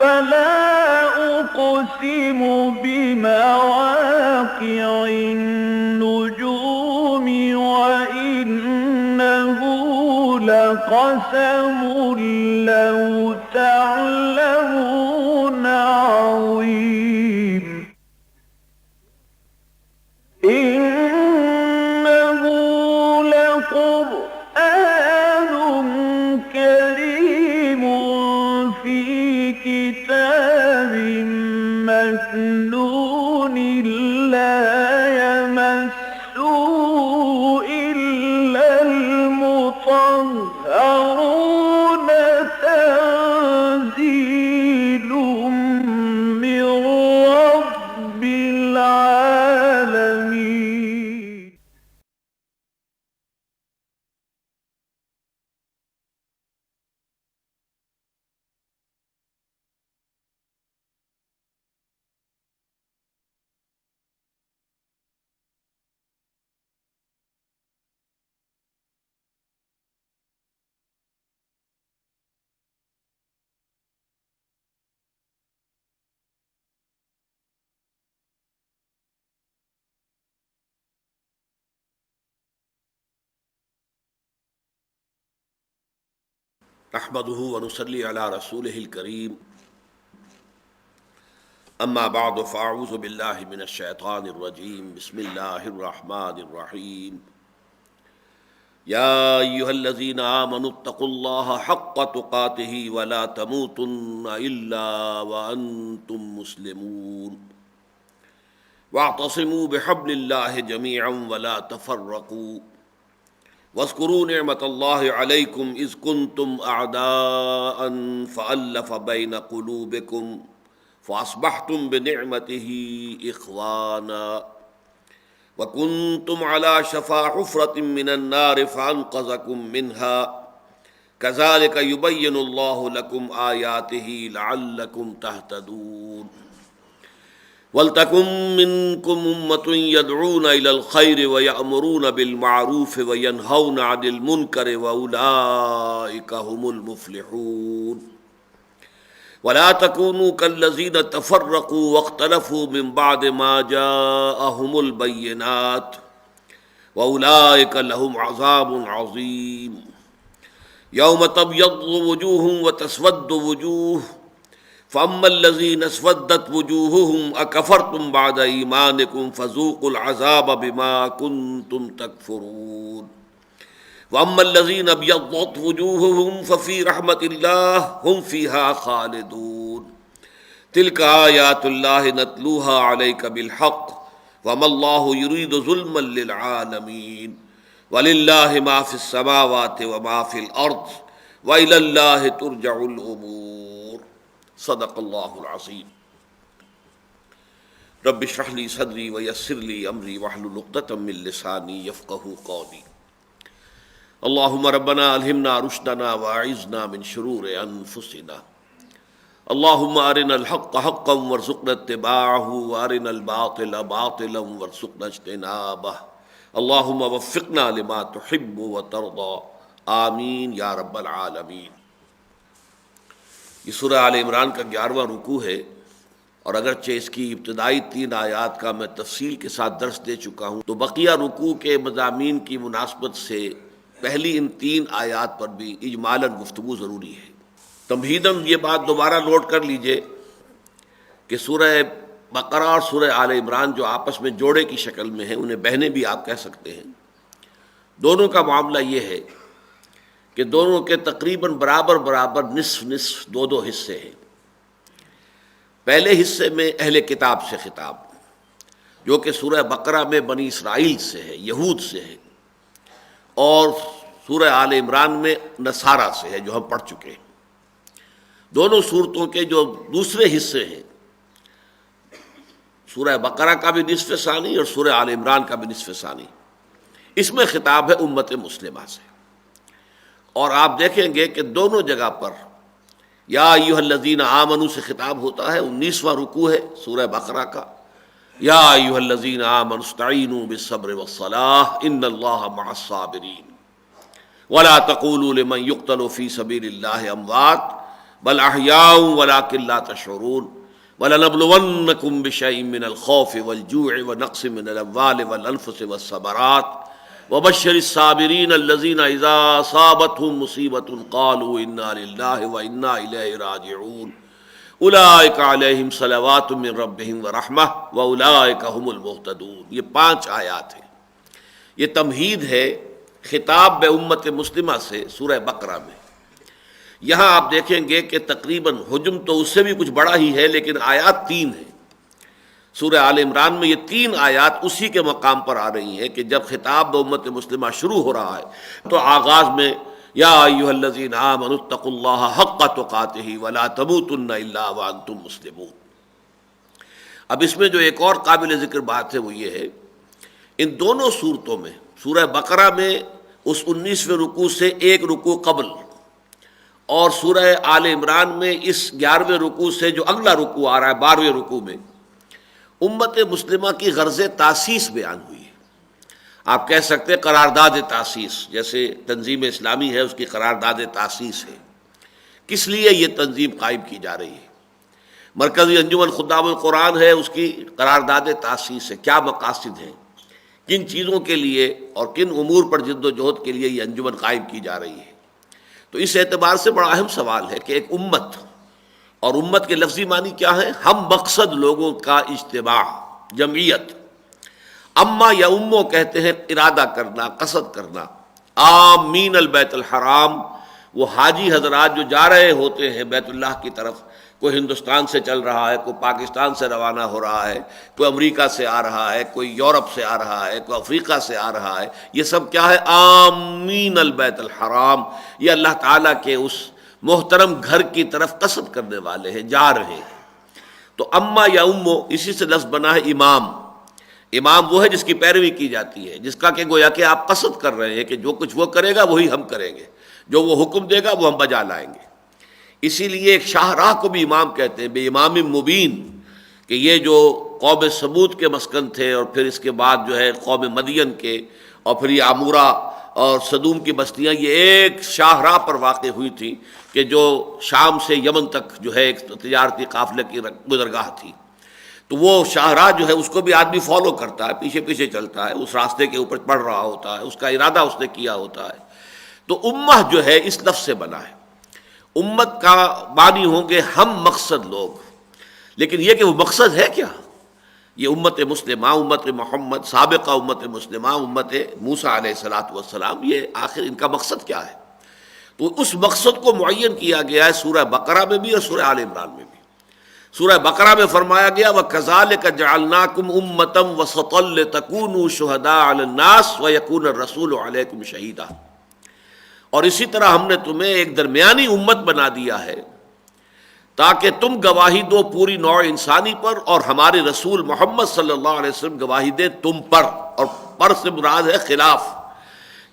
فلا أقسم بمواقع النجوم وإنه لقسم لو تعلمون عظيم إنه لقرآن كريم في كتاب مكنون لا يمسه إلا المطهرون تنزيل من رب العالمين. نحمده ونصلي على رسوله الكريم اما بعد فاعوذ بالله من الشيطان الرجيم بسم الله الرحمن الرحيم يا ايها الذين آمنوا اتقوا الله حق تقاته ولا تموتن الا وانتم مسلمون واعتصموا بحبل الله جميعا ولا تفرقوا واذکروا نعمت اللہ علیکم اذ کنتم اعداء فألف بین قلوبکم فاصبحتم بنعمتہ اخوانا وکنتم علی شفا حفرۃ من النار فانقذکم منها کذالک یبین اللہ لکم آیاتہ لعلکم تہتدون وَلْتَكُن مِّنكُمْ أُمَّةٌ يَدْعُونَ إِلَى الْخَيْرِ وَيَأْمُرُونَ بِالْمَعْرُوفِ وَيَنْهَوْنَ عَنِ الْمُنكَرِ وَأُولَٰئِكَ هُمُ الْمُفْلِحُونَ وَلَا تَكُونُوا كَالَّذِينَ تَفَرَّقُوا وَاخْتَلَفُوا مِن بَعْدِ مَا جَاءَهُمُ الْبَيِّنَاتُ وَأُولَٰئِكَ لَهُمْ عَذَابٌ عَظِيمٌ يَوْمَ تَبْيَضُّ وُجُوهٌ وَتَسْوَدُّ وُجُوهٌ فَأَمَّا الَّذِينَ اسْوَدَّتْ وُجُوهُهُمْ أَكَفَرْتُمْ بَعْدَ إِيمَانِكُمْ فَذُوقُوا الْعَذَابَ بِمَا كُنتُمْ تَكْفُرُونَ وَأَمَّا الَّذِينَ ابْيَضَّتْ وُجُوهُهُمْ فَفِي رَحْمَةِ اللَّهِ هُمْ فِيهَا خَالِدُونَ تِلْكَ آيَاتُ اللَّهِ نَتْلُوهَا عَلَيْكَ بِالْحَقِّ وَمَا اللَّهُ يُرِيدُ ظُلْمًا لِّلْعَالَمِينَ وَلِلَّهِ مَا فِي السَّمَاوَاتِ وَمَا فِي الْأَرْضِ وَإِلَى اللَّهِ تُرْجَعُ الْأُمُورُ صدق اللہ العظیم رب اشرح لی صدری ویسر لی امری واحلل عقدۃ من لسانی یفقہوا قولی اللہم ربنا الہمنا رشدنا واعذنا من شرور انفسنا اللہم ارنا الحق حقا وارزقنا اتباعہ وارنا الباطل باطلا وارزقنا اجتنابہ اللہم وفقنا لما تحب وترضى آمین یا رب العالمین۔ یہ سورہ آل عمران کا 11واں رکوع ہے، اور اگرچہ اس کی ابتدائی 3 آیات کا میں تفصیل کے ساتھ درس دے چکا ہوں، تو بقیہ رکوع کے مضامین کی مناسبت سے پہلی ان 3 آیات پر بھی اجمالاً گفتگو ضروری ہے۔ تمہیداً یہ بات دوبارہ نوٹ کر لیجئے کہ سورہ بقرہ اور سورہ آل عمران جو آپس میں جوڑے کی شکل میں ہیں، انہیں بہنیں بھی آپ کہہ سکتے ہیں، دونوں کا معاملہ یہ ہے کہ دونوں کے تقریباً برابر نصف 2 حصے ہیں۔ پہلے حصے میں اہل کتاب سے خطاب، جو کہ سورہ بقرہ میں بنی اسرائیل سے ہے، یہود سے ہے، اور سورہ آل عمران میں نصارہ سے ہے، جو ہم پڑھ چکے ہیں۔ دونوں صورتوں کے جو دوسرے حصے ہیں، سورہ بقرہ کا بھی نصف ثانی اور سورہ آل عمران کا بھی نصف ثانی، اس میں خطاب ہے امت مسلمہ سے۔ اور آپ دیکھیں گے کہ دونوں جگہ پر یا ایھا الذین آمنوا سے خطاب ہوتا ہے، 19واں رکوع ہے سورہ بقرہ کا، یا ایھا الذین آمنوا استعینوا بالصبر والصلاۃ ان اللہ مع الصابرین ولا تقولوا لمن یقتل فی سبیل اللہ اموات بل احیاء ولکن لا تشعرون وَلَنَبْلُوَنَّكُمْ بِشَيْءٍ مِّنَ الْخَوْفِ وَالْجُوعِ وَنَقْصٍ مِّنَ الْأَمْوَالِ وَالْأَنفُسِ وَالثَّمَرَاتِ وَبَشِّرِ الصَّابِرِينَ الَّذِينَ إِذَا أَصَابَتْهُم مُّصِيبَةٌ قَالُوا إِنَّا لِلَّهِ وَإِنَّا إِلَيْهِ رَاجِعُونَ أُولَٰئِكَ عَلَيْهِمْ صَلَوَاتٌ مِّن رَّبِّهِمْ وَرَحْمَةٌ وَأُولَٰئِكَ هُمُ الْمُهْتَدُونَ۔ یہ 5 آیات ہیں، یہ تمہید ہے خطاب بے امت مسلمہ سے سورہ بقرہ میں۔ یہاں آپ دیکھیں گے کہ تقریباً حجم تو اس سے بھی کچھ بڑا ہی ہے، لیکن آیات 3 ہیں۔ سورہ آل عمران میں یہ 3 آیات اسی کے مقام پر آ رہی ہیں کہ جب خطاب امت مسلمہ شروع ہو رہا ہے تو آغاز میں یا ایھا الذین آمنوا اتقوا اللہ حق تقاتہ ولا تموتن الا وانتم مسلمون۔ اب اس میں جو ایک اور قابل ذکر بات ہے وہ یہ ہے، ان دونوں صورتوں میں سورہ بقرہ میں اس 19ویں رکوع سے ایک رکوع قبل اور سورہ آل عمران میں اس 11ویں رکوع سے جو اگلا رکوع آ رہا ہے 12ویں رکوع میں امت مسلمہ کی غرض تاسیس بیان ہوئی ہے۔ آپ کہہ سکتے ہیں قرارداد تاسیس، جیسے تنظیم اسلامی ہے اس کی قرارداد تاسیس ہے۔ کس لیے یہ تنظیم قائم کی جا رہی ہے؟ مرکزی انجمن خدام القرآن ہے، اس کی قرارداد تاسیس ہے۔ کیا مقاصد ہیں، کن چیزوں کے لیے اور کن امور پر جد و جہد کے لیے یہ انجمن قائم کی جا رہی ہے؟ تو اس اعتبار سے بڑا اہم سوال ہے کہ ایک امت، اور امت کے لفظی معنی کیا ہے؟ ہم مقصد لوگوں کا اجتماع، جمعیت۔ اما یا امو کہتے ہیں ارادہ کرنا، قصد کرنا۔ آمین البیت الحرام، وہ حاجی حضرات جو جا رہے ہوتے ہیں بیت اللہ کی طرف، کوئی ہندوستان سے چل رہا ہے، کوئی پاکستان سے روانہ ہو رہا ہے، کوئی امریکہ سے آ رہا ہے، کوئی یورپ سے آ رہا ہے، کوئی افریقہ سے آ رہا ہے، یہ سب کیا ہے؟ آمین البیت الحرام، یہ اللہ تعالیٰ کے اس محترم گھر کی طرف قصد کرنے والے ہیں، جا رہے ہیں۔ تو اما یا امو اسی سے لفظ بنا ہے امام۔ امام وہ ہے جس کی پیروی کی جاتی ہے، جس کا کہ گویا کہ آپ قصد کر رہے ہیں کہ جو کچھ وہ کرے گا وہی ہم کریں گے، جو وہ حکم دے گا وہ ہم بجا لائیں گے۔ اسی لیے ایک شاہراہ کو بھی امام کہتے ہیں، بے امام مبین، کہ یہ جو قوم سمود کے مسکن تھے اور پھر اس کے بعد جو ہے قوم مدین کے اور پھر یہ عمورہ اور صدوم کی بستیاں، یہ ایک شاہراہ پر واقع ہوئی تھی کہ جو شام سے یمن تک جو ہے ایک تجارتی قافلے کی گزرگاہ تھی۔ تو وہ شاہراہ جو ہے اس کو بھی آدمی فالو کرتا ہے، پیچھے پیچھے چلتا ہے، اس راستے کے اوپر پڑھ رہا ہوتا ہے، اس کا ارادہ اس نے کیا ہوتا ہے۔ تو امہ جو ہے اس لفظ سے بنا ہے۔ امت کا معنی ہوں گے ہم مقصد لوگ، لیکن یہ کہ وہ مقصد ہے کیا؟ یہ امت مسلمہ، امت محمد، سابقہ امت مسلمہ، امت موسیٰ علیہ السلام، یہ آخر ان کا مقصد کیا ہے؟ تو اس مقصد کو معین کیا گیا ہے سورہ بقرہ میں بھی اور سورہ آل عمران میں بھی۔ سورہ بقرہ میں فرمایا گیا وَكَذَلِكَ جَعَلْنَاكُمْ أُمَّةً وَسَطًا لِتَكُونُوا شُهَدَاءَ عَلَى النَّاسِ وَيَكُونَ الرَّسُولُ عَلَيْكُمْ شَهِيدًا، اور اسی طرح ہم نے تمہیں ایک درمیانی امت بنا دیا ہے تاکہ تم گواہی دو پوری نوع انسانی پر، اور ہمارے رسول محمد صلی اللہ علیہ وسلم گواہی دیں تم پر، اور پر سے مراد ہے خلاف،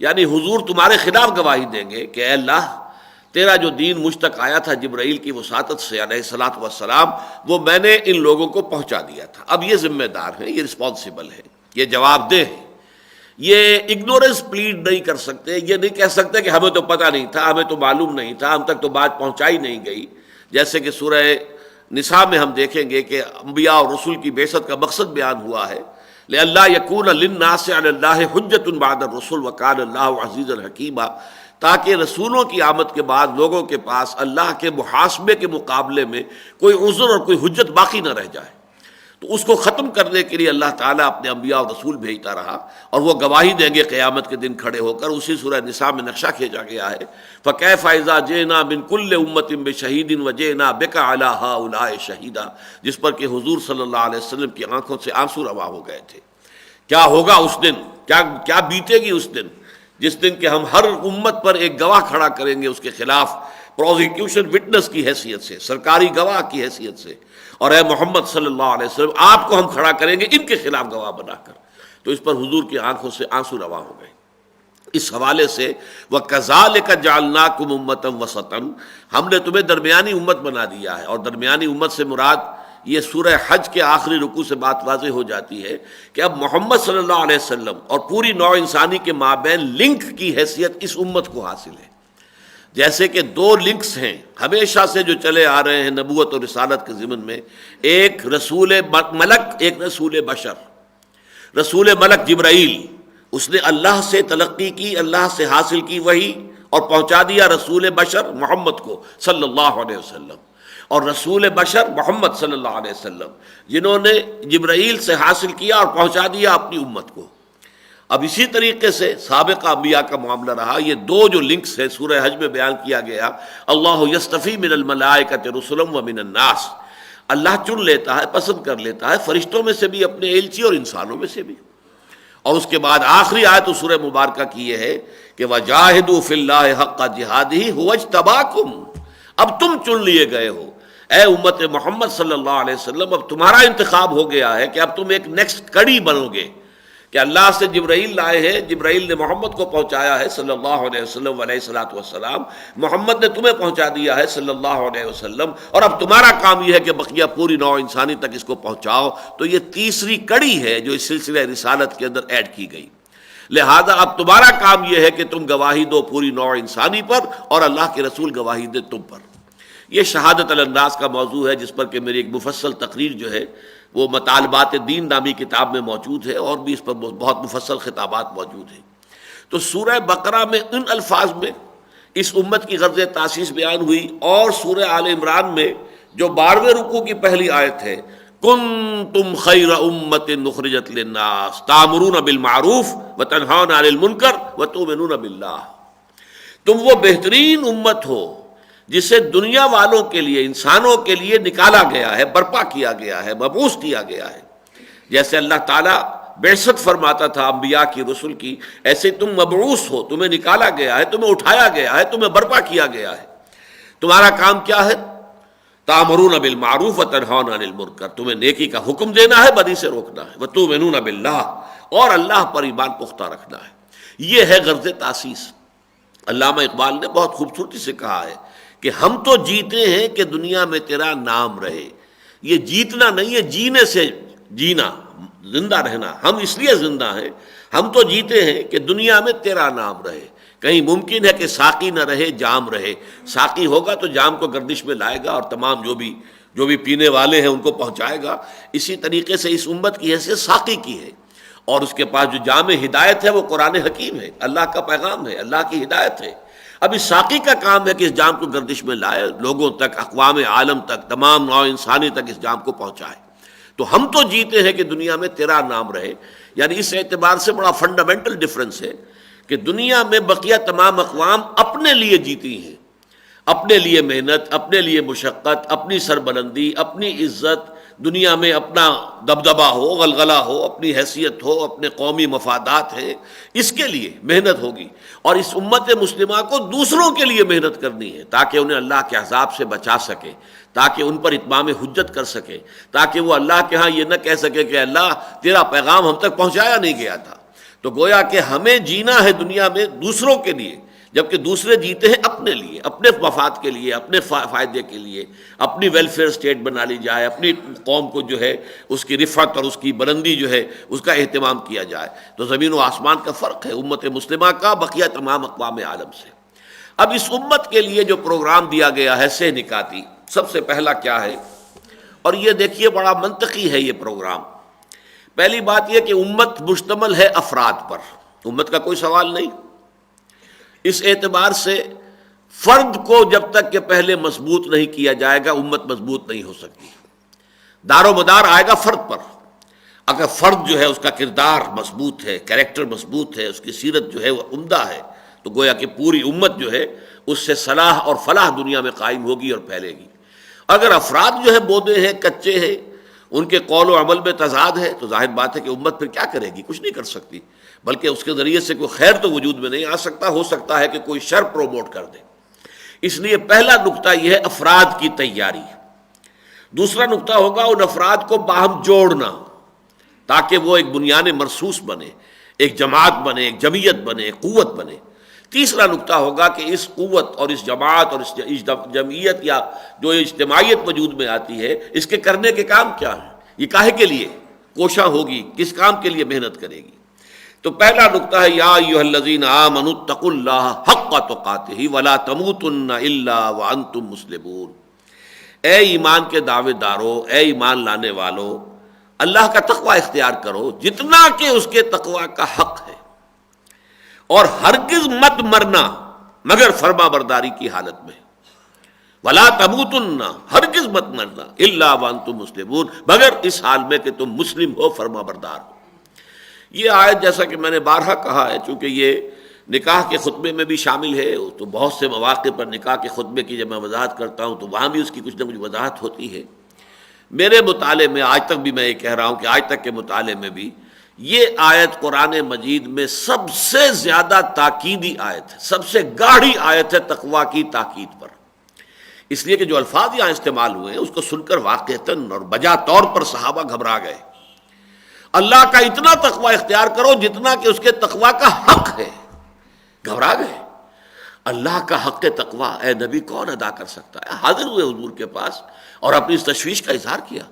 یعنی حضور تمہارے خلاف گواہی دیں گے کہ اے اللہ تیرا جو دین مجھ تک آیا تھا جبرائیل کی وساطت سے علیہ الصلاۃ والسلام، وہ میں نے ان لوگوں کو پہنچا دیا تھا۔ اب یہ ذمہ دار ہیں، یہ رسپانسبل ہیں، یہ جواب دہ ہیں، یہ اگنورنس پلیڈ نہیں کر سکتے، یہ نہیں کہہ سکتے کہ ہمیں تو پتہ نہیں تھا، ہمیں تو معلوم نہیں تھا، ہم تک تو بات پہنچائی نہیں گئی۔ جیسے کہ سورہ نساء میں ہم دیکھیں گے کہ انبیاء اور رسول کی بعثت کا مقصد بیان ہوا ہے، لئلا یکون للناس علی اللہ حجۃ بعد الرسل وکان اللہ عزیزا حکیما، تاکہ رسولوں کی آمد کے بعد لوگوں کے پاس اللہ کے محاسبے کے مقابلے میں کوئی عذر اور کوئی حجت باقی نہ رہ جائے۔ تو اس کو ختم کرنے کے لیے اللہ تعالیٰ اپنے انبیاء اور رسول بھیجتا رہا، اور وہ گواہی دیں گے قیامت کے دن کھڑے ہو کر۔ اسی سورہ نساء میں نقشہ کھینچا گیا ہے فَكَيْفَ إِذَا جِئْنَا مِن كُلِّ أُمَّةٍ بِشَهِيدٍ وَجِئْنَا بِكَ عَلَىٰ هَٰؤُلَاءِ شَهِيدًا، جس پر کہ حضور صلی اللہ علیہ وسلم کی آنکھوں سے آنسو رواں ہو گئے تھے۔ کیا ہوگا اس دن، کیا بیتے گی اس دن، جس دن کہ ہم ہر امت پر ایک گواہ کھڑا کریں گے اس کے خلاف، پروزیکیوشن وٹنس کی حیثیت سے، سرکاری گواہ کی حیثیت سے، اور اے محمد صلی اللہ علیہ وسلم آپ کو ہم کھڑا کریں گے ان کے خلاف گواہ بنا کر۔ تو اس پر حضور کی آنکھوں سے آنسو رواں ہو گئے۔ اس حوالے سے وَكَذَلِكَ جَعَلْنَاكُمْ أُمَّةً وَسَطًا، ہم نے تمہیں درمیانی امت بنا دیا ہے، اور درمیانی امت سے مراد یہ سورہ حج کے آخری رکوع سے بات واضح ہو جاتی ہے کہ اب محمد صلی اللہ علیہ وسلم اور پوری نوع انسانی کے مابین لنک کی حیثیت اس امت کو حاصل ہے۔ جیسے کہ دو لنکس ہیں ہمیشہ سے جو چلے آ رہے ہیں نبوت اور رسالت کے ضمن میں، ایک رسول ملک، ایک رسول بشر۔ رسول ملک جبرائیل، اس نے اللہ سے تلقی کی، اللہ سے حاصل کی وحی اور پہنچا دیا رسول بشر محمد کو صلی اللہ علیہ وسلم، اور رسول بشر محمد صلی اللہ علیہ وسلم جنہوں نے جبرائیل سے حاصل کیا اور پہنچا دیا اپنی امت کو۔ اب اسی طریقے سے سابقہ انبیاء کا معاملہ رہا۔ یہ دو جو لنکس ہیں سورہ حج میں بیان کیا گیا، اللہ یستفی من الملائکۃ رسلا ومن الناس، اللہ چن لیتا ہے، پسند کر لیتا ہے فرشتوں میں سے بھی اپنے ایلچی اور انسانوں میں سے بھی۔ اور اس کے بعد آخری آیت سورہ مبارکہ کی یہ ہے کہ وَجَاهِدُوا فِي اللَّهِ حَقَّ جِهَادِهِ هُوَ اجْتَبَاكُمْ، اب تم چن لیے گئے ہو اے امت محمد صلی اللہ علیہ وسلم، اب تمہارا انتخاب ہو گیا ہے کہ اب تم ایک نیکسٹ کڑی بنو گے، کہ اللہ سے جبرائیل لائے ہیں، جبرائیل نے محمد کو پہنچایا ہے صلی اللہ علیہ وسلم علیہ الصلوۃ والسلام، محمد نے تمہیں پہنچا دیا ہے صلی اللہ علیہ وسلم، اور اب تمہارا کام یہ ہے کہ بقیہ پوری نوع انسانی تک اس کو پہنچاؤ۔ تو یہ تیسری کڑی ہے جو اس سلسلہ رسالت کے اندر ایڈ کی گئی۔ لہذا اب تمہارا کام یہ ہے کہ تم گواہی دو پوری نوع انسانی پر، اور اللہ کے رسول گواہی دے تم پر۔ یہ شہادت الناس کا موضوع ہے، جس پر کہ میری ایک مفصل تقریر جو ہے وہ مطالبات دین نامی کتاب میں موجود ہے، اور بھی اس پر بہت مفصل خطابات موجود ہیں۔ تو سورہ بقرہ میں ان الفاظ میں اس امت کی غرض تاسیس بیان ہوئی، اور سورہ آل عمران میں جو 12ویں رکوع کی پہلی آیت ہے، کنتم خیر امت اخرجت للناس تامرون بالمعروف وتنہون عن المنکر وتؤمنون باللہ، تم وہ بہترین امت ہو جسے دنیا والوں کے لیے، انسانوں کے لیے نکالا گیا ہے، برپا کیا گیا ہے، مبعوث کیا گیا ہے۔ جیسے اللہ تعالیٰ بعثت فرماتا تھا انبیاء کی، رسل کی، ایسے تم مبعوث ہو، تمہیں نکالا گیا ہے، تمہیں اٹھایا گیا ہے، تمہیں برپا کیا گیا ہے۔ تمہارا کام کیا ہے؟ تامرون بالمعروف وتنہون عن المنکر، تمہیں نیکی کا حکم دینا ہے، بدی سے روکنا ہے، وتؤمنون باللہ، اور اللہ پر ایمان پختہ رکھنا ہے۔ یہ ہے غرض تاسیس۔ علامہ اقبال نے بہت خوبصورتی سے کہا ہے کہ ہم تو جیتے ہیں کہ دنیا میں تیرا نام رہے۔ یہ جیتنا نہیں ہے، جینے سے جینا، زندہ رہنا۔ ہم اس لیے زندہ ہیں، ہم تو جیتے ہیں کہ دنیا میں تیرا نام رہے۔ کہیں ممکن ہے کہ ساقی نہ رہے، جام رہے۔ ساقی ہوگا تو جام کو گردش میں لائے گا، اور تمام جو بھی پینے والے ہیں ان کو پہنچائے گا۔ اسی طریقے سے اس امت کی حیثیت ساقی کی ہے، اور اس کے پاس جو جام ہدایت ہے وہ قرآن حکیم ہے، اللہ کا پیغام ہے، اللہ کی ہدایت ہے۔ اب اس ساقی کا کام ہے کہ اس جام کو گردش میں لائے، لوگوں تک، اقوام عالم تک، تمام نوع انسانی تک اس جام کو پہنچائے۔ تو ہم تو جیتے ہیں کہ دنیا میں تیرا نام رہے، یعنی اس اعتبار سے بڑا فنڈامنٹل ڈفرنس ہے کہ دنیا میں بقیہ تمام اقوام اپنے لیے جیتی ہیں، اپنے لیے محنت، اپنے لیے مشقت، اپنی سربلندی، اپنی عزت، دنیا میں اپنا دبدبہ ہو، غلغلہ ہو، اپنی حیثیت ہو، اپنے قومی مفادات ہیں، اس کے لیے محنت ہوگی۔ اور اس امت مسلمہ کو دوسروں کے لیے محنت کرنی ہے، تاکہ انہیں اللہ کے عذاب سے بچا سکے، تاکہ ان پر اتمام حجت کر سکے، تاکہ وہ اللہ کے ہاں یہ نہ کہہ سکے کہ اللہ تیرا پیغام ہم تک پہنچایا نہیں گیا تھا۔ تو گویا کہ ہمیں جینا ہے دنیا میں دوسروں کے لیے، جبکہ دوسرے جیتے ہیں اپنے لیے، اپنے مفاد کے لیے، اپنے فائدے کے لیے، اپنی ویلفیئر اسٹیٹ بنا لی جائے، اپنی قوم کو جو ہے اس کی رفعت اور اس کی بلندی جو ہے اس کا اہتمام کیا جائے۔ تو زمین و آسمان کا فرق ہے امت مسلمہ کا بقیہ تمام اقوام عالم سے۔ اب اس امت کے لیے جو پروگرام دیا گیا ہے سہ نکاتی، سب سے پہلا کیا ہے؟ اور یہ دیکھیے بڑا منطقی ہے یہ پروگرام۔ پہلی بات یہ کہ امت مشتمل ہے افراد پر، امت کا کوئی سوال نہیں۔ اس اعتبار سے فرد کو جب تک کہ پہلے مضبوط نہیں کیا جائے گا امت مضبوط نہیں ہو سکتی۔ دار و مدار آئے گا فرد پر۔ اگر فرد جو ہے اس کا کردار مضبوط ہے، کریکٹر مضبوط ہے، اس کی سیرت جو ہے وہ عمدہ ہے، تو گویا کہ پوری امت جو ہے اس سے صلاح اور فلاح دنیا میں قائم ہوگی اور پھیلے گی۔ اگر افراد جو ہے بودے ہیں، کچے ہیں، ان کے قول و عمل میں تضاد ہے، تو ظاہر بات ہے کہ امت پھر کیا کرے گی؟ کچھ نہیں کر سکتی، بلکہ اس کے ذریعے سے کوئی خیر تو وجود میں نہیں آ سکتا، ہو سکتا ہے کہ کوئی شر پروموٹ کر دے۔ اس لیے پہلا نقطہ یہ ہے افراد کی تیاری۔ دوسرا نقطہ ہوگا ان افراد کو باہم جوڑنا، تاکہ وہ ایک بنیان مرصوص بنے، ایک جماعت بنے، ایک جمعیت بنے، ایک قوت بنے۔ تیسرا نقطہ ہوگا کہ اس قوت اور اس جماعت اور اس جمعیت یا جو اجتماعیت وجود میں آتی ہے، اس کے کرنے کے کام کیا ہیں، یہ کاہے کے لیے کوشاں ہوگی، کس کام کے لیے محنت کرے گی۔ تو پہلا نقطہ ہے یا ایھا الذین آمنوا اتقوا اللہ حق تقاتہ ولا تموتن الا وانتم مسلمون، اے ایمان کے دعوے دارو، اے ایمان لانے والو، اللہ کا تقوی اختیار کرو جتنا کہ اس کے تقوی کا حق ہے، اور ہرگز مت مرنا مگر فرما برداری کی حالت میں، ولا تموتن، ہرگز مت مرنا، الا وانتم مسلمون، مگر اس حال میں کہ تم مسلم ہو، فرما بردار ہو۔ یہ آیت جیسا کہ میں نے بارہا کہا ہے، چونکہ یہ نکاح کے خطبے میں بھی شامل ہے، تو بہت سے مواقع پر نکاح کے خطبے کی جب میں وضاحت کرتا ہوں تو وہاں بھی اس کی کچھ نہ کچھ وضاحت ہوتی ہے۔ میرے مطالعے میں آج تک بھی میں یہ کہہ رہا ہوں کہ آج تک کے مطالعے میں بھی یہ آیت قرآن مجید میں سب سے زیادہ تاکیدی آیت ہے، سب سے گاڑھی آیت ہے تقوی کی تاکید پر، اس لیے کہ جو الفاظ یہاں استعمال ہوئے ہیں اس کو سن کر واقعتاً اور بجا طور پر صحابہ گھبرا گئے۔ اللہ کا اتنا تقوی اختیار کرو جتنا کہ اس کے تقوی کا حق ہے، گھبرا گئے۔ اللہ کا حق تقوی اے نبی کون ادا کر سکتا ہے؟ حاضر ہوئے حضور کے پاس اور اپنی اس تشویش کا اظہار کیا۔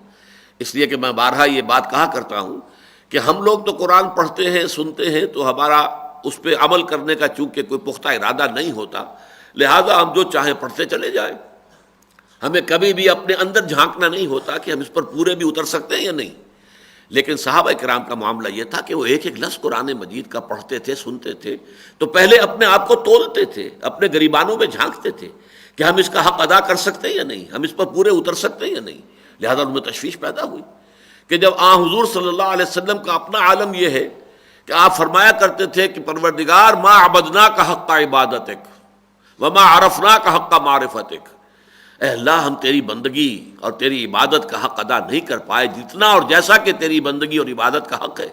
اس لیے کہ میں بارہا یہ بات کہا کرتا ہوں کہ ہم لوگ تو قرآن پڑھتے ہیں، سنتے ہیں، تو ہمارا اس پہ عمل کرنے کا چونکہ کوئی پختہ ارادہ نہیں ہوتا، لہذا ہم جو چاہیں پڑھتے چلے جائیں، ہمیں کبھی بھی اپنے اندر جھانکنا نہیں ہوتا کہ ہم اس پر پورے بھی اتر سکتے ہیں یا نہیں۔ لیکن صحابہ کرام کا معاملہ یہ تھا کہ وہ ایک ایک لفظ قرآن مجید کا پڑھتے تھے، سنتے تھے، تو پہلے اپنے آپ کو تولتے تھے، اپنے گریبانوں میں جھانکتے تھے کہ ہم اس کا حق ادا کر سکتے ہیں یا نہیں، ہم اس پر پورے اتر سکتے ہیں یا نہیں۔ لہذا ان میں تشویش پیدا ہوئی کہ جب حضور صلی اللہ علیہ وسلم کا اپنا عالم یہ ہے کہ آپ فرمایا کرتے تھے کہ پروردگار ما عبدناک حق عبادتک وما عرفناک حق معرفتک، اے اللہ ہم تیری بندگی اور تیری عبادت کا حق ادا نہیں کر پائے جتنا اور جیسا کہ تیری بندگی اور عبادت کا حق ہے،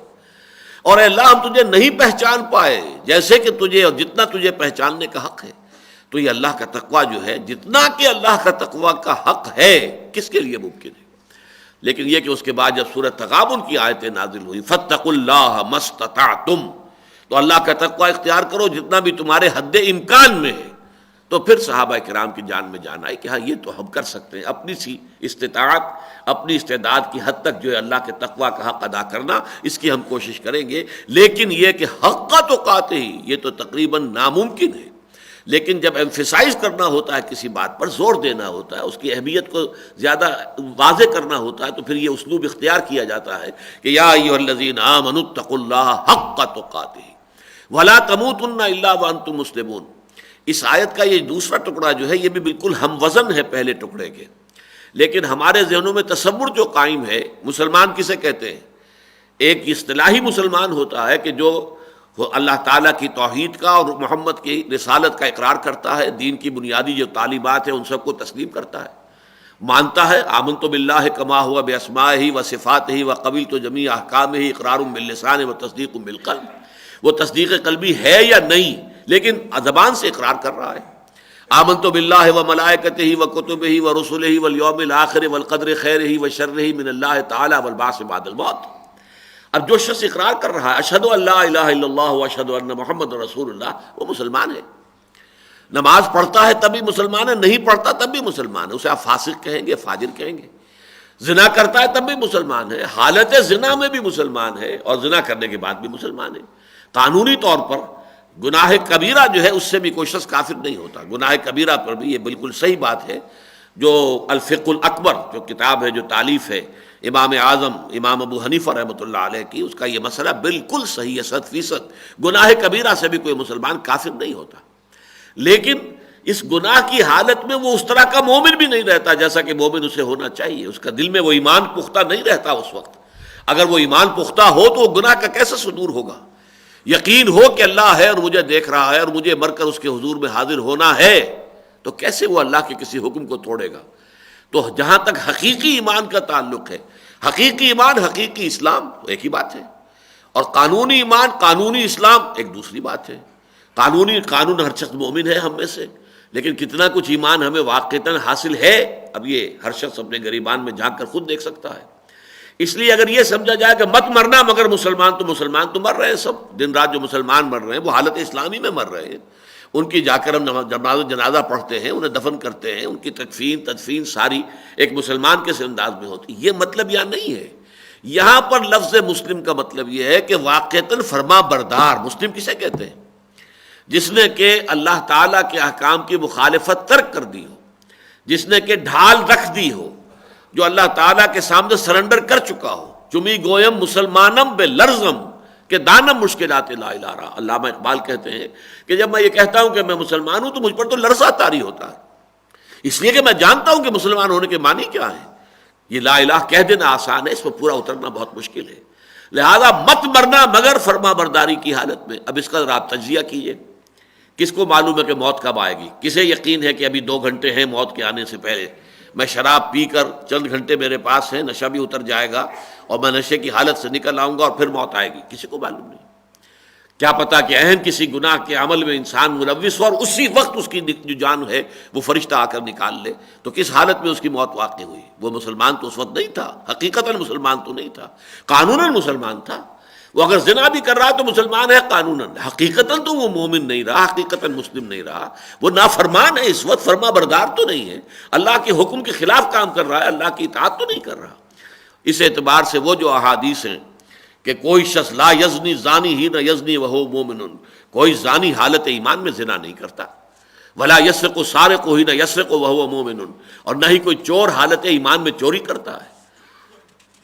اور اے اللہ ہم تجھے نہیں پہچان پائے جیسے کہ تجھے اور جتنا تجھے پہچاننے کا حق ہے۔ تو یہ اللہ کا تقوی جو ہے، جتنا کہ اللہ کا تقوی کا حق ہے، کس کے لیے ممکن ہے؟ لیکن یہ کہ اس کے بعد جب سورۃ تغابن کی آیتیں نازل ہوئی، فاتقوا اللہ ما استطعتم، تو اللہ کا تقوی اختیار کرو جتنا بھی تمہارے حد امکان میں ہے، تو پھر صحابہ کرام کی جان میں جان آئی کہ ہاں یہ تو ہم کر سکتے ہیں، اپنی سی استطاعت، اپنی استعداد کی حد تک جو ہے اللہ کے تقوی کا حق ادا کرنا، اس کی ہم کوشش کریں گے۔ لیکن یہ کہ حق تقاتہ ہی، یہ تو تقریباً ناممکن ہے۔ لیکن جب ایمفیسائز کرنا ہوتا ہے کسی بات پر، زور دینا ہوتا ہے، اس کی اہمیت کو زیادہ واضح کرنا ہوتا ہے، تو پھر یہ اسلوب اختیار کیا جاتا ہے کہ یا ایھا الذین آمنوا اتقوا اللہ حق تقاتہ ولا تموتن الا وانتم مسلمون۔ اس آیت کا یہ دوسرا ٹکڑا جو ہے یہ بھی بالکل ہم وزن ہے پہلے ٹکڑے کے، لیکن ہمارے ذہنوں میں تصور جو قائم ہے، مسلمان کسے کہتے ہیں؟ ایک اصطلاحی مسلمان ہوتا ہے کہ جو اللہ تعالیٰ کی توحید کا اور محمد کی رسالت کا اقرار کرتا ہے، دین کی بنیادی جو تعلیمات ہیں ان سب کو تسلیم کرتا ہے، مانتا ہے۔ آمنت باللہ کما ہوا باسمائہ و صفاتہ و قبلت جمیع احکامہ اقرار باللسان و تصدیق بالقلب، وہ تصدیق قلبی ہے یا نہیں، لیکن زبان سے اقرار کر رہا ہے۔ آمنت باللہ و ملائکتہ و کتبہ و رسلہ والیوم الآخر والقدر خیرہ و شرہ من اللہ تعالی والبعث بعد الموت۔ اب جو شخص اقرار کر رہا ہے اشہد ان لا الہ الا اللہ و اشہد ان محمد رسول اللہ، وہ مسلمان ہے۔ نماز پڑھتا ہے تب بھی مسلمان ہے، نہیں پڑھتا تب بھی مسلمان ہے، اسے آپ فاسق کہیں گے، فاجر کہیں گے۔ زنا کرتا ہے تب بھی مسلمان ہے، حالت زنا میں بھی مسلمان ہے، اور زنا کرنے کے بعد بھی مسلمان ہے۔ قانونی طور پر گناہ کبیرہ جو ہے اس سے بھی کوئی شخص کافر نہیں ہوتا۔ گناہ کبیرہ پر بھی یہ بالکل صحیح بات ہے۔ جو الفقہ الاکبر جو کتاب ہے، جو تالیف ہے امام اعظم امام ابو حنیفہ رحمۃ اللہ علیہ کی، اس کا یہ مسئلہ بالکل صحیح ہے، 100%۔ گناہ کبیرہ سے بھی کوئی مسلمان کافر نہیں ہوتا، لیکن اس گناہ کی حالت میں وہ اس طرح کا مومن بھی نہیں رہتا جیسا کہ مومن اسے ہونا چاہیے۔ اس کا دل میں وہ ایمان پختہ نہیں رہتا اس وقت۔ اگر وہ ایمان پختہ ہو تو وہ گناہ کا کیسے صدور ہوگا؟ یقین ہو کہ اللہ ہے اور مجھے دیکھ رہا ہے اور مجھے مر کر اس کے حضور میں حاضر ہونا ہے، تو کیسے وہ اللہ کے کسی حکم کو توڑے گا؟ تو جہاں تک حقیقی ایمان کا تعلق ہے، حقیقی ایمان حقیقی اسلام ایک ہی بات ہے، اور قانونی ایمان قانونی اسلام ایک دوسری بات ہے۔ قانون ہر شخص مومن ہے ہم میں سے، لیکن کتنا کچھ ایمان ہمیں واقعتاً حاصل ہے، اب یہ ہر شخص اپنے گریبان میں جھانک کر خود دیکھ سکتا ہے۔ اس لیے اگر یہ سمجھا جائے کہ مت مرنا مگر مسلمان تو مر رہے ہیں سب، دن رات جو مسلمان مر رہے ہیں وہ حالت اسلامی میں مر رہے ہیں، ان کی جا کر ہم جنازہ پڑھتے ہیں، انہیں دفن کرتے ہیں، ان کی تدفین ساری ایک مسلمان کے انداز میں ہوتی ہے۔ یہ مطلب یہاں نہیں ہے، یہاں پر لفظ مسلم کا مطلب یہ ہے کہ واقعتاً فرما بردار. مسلم کسے کہتے ہیں؟ جس نے کہ اللہ تعالیٰ کے احکام کی مخالفت ترک کر دی ہو، جس نے کہ ڈھال رکھ دی ہو، جو اللہ تعالیٰ کے سامنے سرنڈر کر چکا ہو. چمی گویم مسلمانم بے لرزم کہ دانم مشکلات لا الہ الا. علامہ اقبال کہتے ہیں کہ جب میں یہ کہتا ہوں کہ میں مسلمان ہوں تو مجھ پر تو لرزہ طاری ہوتا ہے، اس لیے کہ میں جانتا ہوں کہ مسلمان ہونے کے معنی کیا ہے. یہ لا الہ کہہ دینا آسان ہے، اس پر پورا اترنا بہت مشکل ہے. لہذا مت مرنا مگر فرما برداری کی حالت میں. اب اس کا ذرا آپ تجزیہ کیجیے. کس کو معلوم ہے کہ موت کب آئے گی؟ کسے یقین ہے کہ ابھی 2 گھنٹے ہیں موت کے آنے سے پہلے، میں شراب پی کر چند گھنٹے میرے پاس ہیں، نشہ بھی اتر جائے گا اور میں نشے کی حالت سے نکل آؤں گا اور پھر موت آئے گی؟ کسی کو معلوم نہیں. کیا پتا کہ اہم کسی گناہ کے عمل میں انسان ملوث ہو اور اسی وقت اس کی جو جان ہے وہ فرشتہ آ کر نکال لے، تو کس حالت میں اس کی موت واقع ہوئی؟ وہ مسلمان تو اس وقت نہیں تھا، حقیقتاً مسلمان تو نہیں تھا، قانوناً مسلمان تھا. وہ اگر زنا بھی کر رہا تو مسلمان ہے قانوناً، حقیقتاً تو وہ مومن نہیں رہا، حقیقتاً مسلم نہیں رہا. وہ نافرمان ہے، اس وقت فرما بردار تو نہیں ہے، اللہ کے حکم کے خلاف کام کر رہا ہے، اللہ کی اطاعت تو نہیں کر رہا. اس اعتبار سے وہ جو احادیث ہیں کہ کوئی شخص لا یزنی زانی ہی نہ یزنی وہو مومن، کوئی زانی حالت ایمان میں زنا نہیں کرتا، ولا یسرق سارق ہی نہ یسرق وہو مومن، اور نہ ہی کوئی چور حالت ایمان میں چوری کرتا ہے،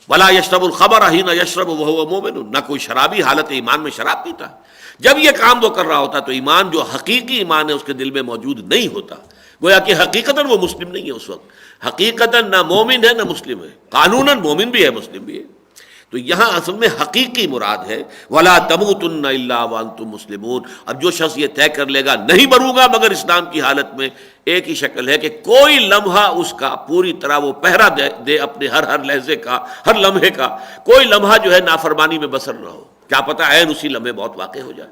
ولا یشرب الخمر ہی نہ یشرب وہو مومن، نہ کوئی شرابی حالت ایمان میں شراب پیتا. جب یہ کام وہ کر رہا ہوتا تو ایمان جو حقیقی ایمان ہے اس کے دل میں موجود نہیں ہوتا. گویا کہ حقیقتاً وہ مسلم نہیں ہے اس وقت، حقیقتاً نہ مومن ہے نہ مسلم ہے، قانوناً مومن بھی ہے مسلم بھی ہے. تو یہاں اصل میں حقیقی مراد ہے وَلَا تَمُوتُنَّ إِلَّا وَأَنْتُمْ مُسْلِمُونَ. اب جو شخص یہ طے کر لے گا نہیں مروں گا مگر اسلام کی حالت میں، ایک ہی شکل ہے کہ کوئی لمحہ اس کا پوری طرح وہ پہرا دے اپنے ہر لحظے کا، ہر لمحے کا، کوئی لمحہ جو ہے نافرمانی میں بسر نہ ہو. کیا پتہ عین اسی لمحے موت واقع ہو جائے.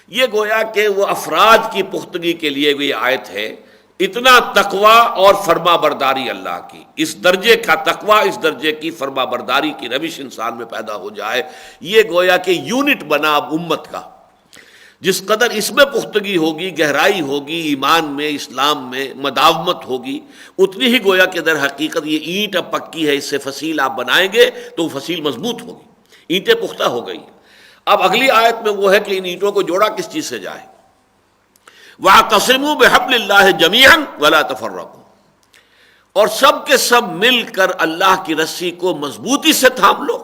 یہ گویا کہ وہ افراد کی پختگی کے لیے یہ آیت ہے. اتنا تقوی اور فرما برداری اللہ کی، اس درجے کا تقوی، اس درجے کی فرما برداری کی روش انسان میں پیدا ہو جائے، یہ گویا کہ یونٹ بنا اب امت کا. جس قدر اس میں پختگی ہوگی، گہرائی ہوگی، ایمان میں، اسلام میں مداومت ہوگی، اتنی ہی گویا کہ در حقیقت یہ اینٹ اب پکی ہے، اس سے فصیل آپ بنائیں گے تو وہ فصیل مضبوط ہوگی، اینٹیں پختہ ہو گئی. اب اگلی آیت میں وہ ہے کہ ان اینٹوں کو جوڑا کس چیز سے جائے. وَاعْتَصِمُوا بِحَبْلِ اللَّهِ جَمِيعًا وَلَا تَفَرَّقُوا، اور سب کے سب مل کر اللہ کی رسی کو مضبوطی سے تھام لو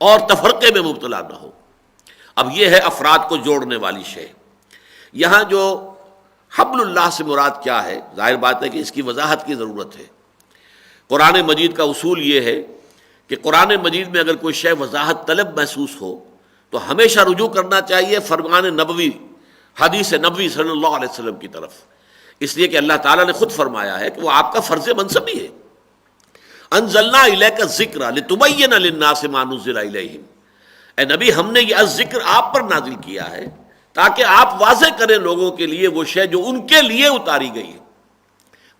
اور تفرقے میں مبتلا نہ ہو. اب یہ ہے افراد کو جوڑنے والی شے. یہاں جو حبل اللہ سے مراد کیا ہے، ظاہر بات ہے کہ اس کی وضاحت کی ضرورت ہے. قرآن مجید کا اصول یہ ہے کہ قرآن مجید میں اگر کوئی شے وضاحت طلب محسوس ہو تو ہمیشہ رجوع کرنا چاہیے فرمان نبوی، حدیث نبوی صلی اللہ علیہ وسلم کی طرف، اس لیے کہ اللہ تعالیٰ نے خود فرمایا ہے کہ وہ آپ کا فرض منصب ہی ہے. انزلنا الیک الذکر لتبین للناس ما نزل الیہم، اے نبی ہم نے یہ ذکر آپ پر نازل کیا ہے تاکہ آپ واضح کریں لوگوں کے لیے وہ شے جو ان کے لیے اتاری گئی ہے.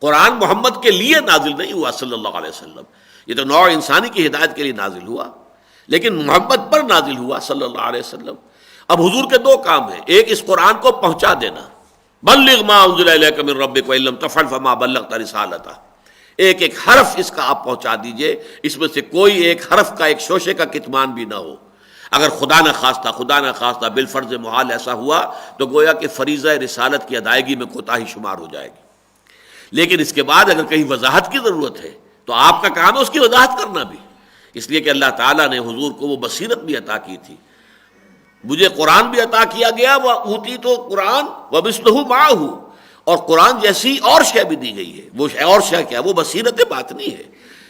قرآن محمد کے لیے نازل نہیں ہوا صلی اللہ علیہ وسلم، یہ تو نوع انسانی کی ہدایت کے لیے نازل ہوا، لیکن محمد پر نازل ہوا صلی اللہ علیہ وسلم. اب حضور کے 2 کام ہیں، ایک اس قرآن کو پہنچا دینا، بلغ ما انزل الیک من ربک وان لم تفعل فما بلغت رسالتہ، ایک ایک حرف اس کا آپ پہنچا دیجئے، اس میں سے کوئی ایک حرف کا، ایک شوشے کا کتمان بھی نہ ہو. اگر خدا نہ خواستہ بالفرض محال ایسا ہوا تو گویا کہ فریضہ رسالت کی ادائیگی میں کوتاہی شمار ہو جائے گی. لیکن اس کے بعد اگر کہیں وضاحت کی ضرورت ہے تو آپ کا کام ہے اس کی وضاحت کرنا بھی، اس لیے کہ اللہ تعالیٰ نے حضور کو وہ بصیرت بھی عطا کی تھی. مجھے قرآن بھی عطا کیا گیا، وہ اوتی تو قرآن ومثلہ معہ، اور قرآن جیسی اور شے بھی دی گئی ہے. وہ اور شے کیا؟ وہ بصیرت باطنی ہے،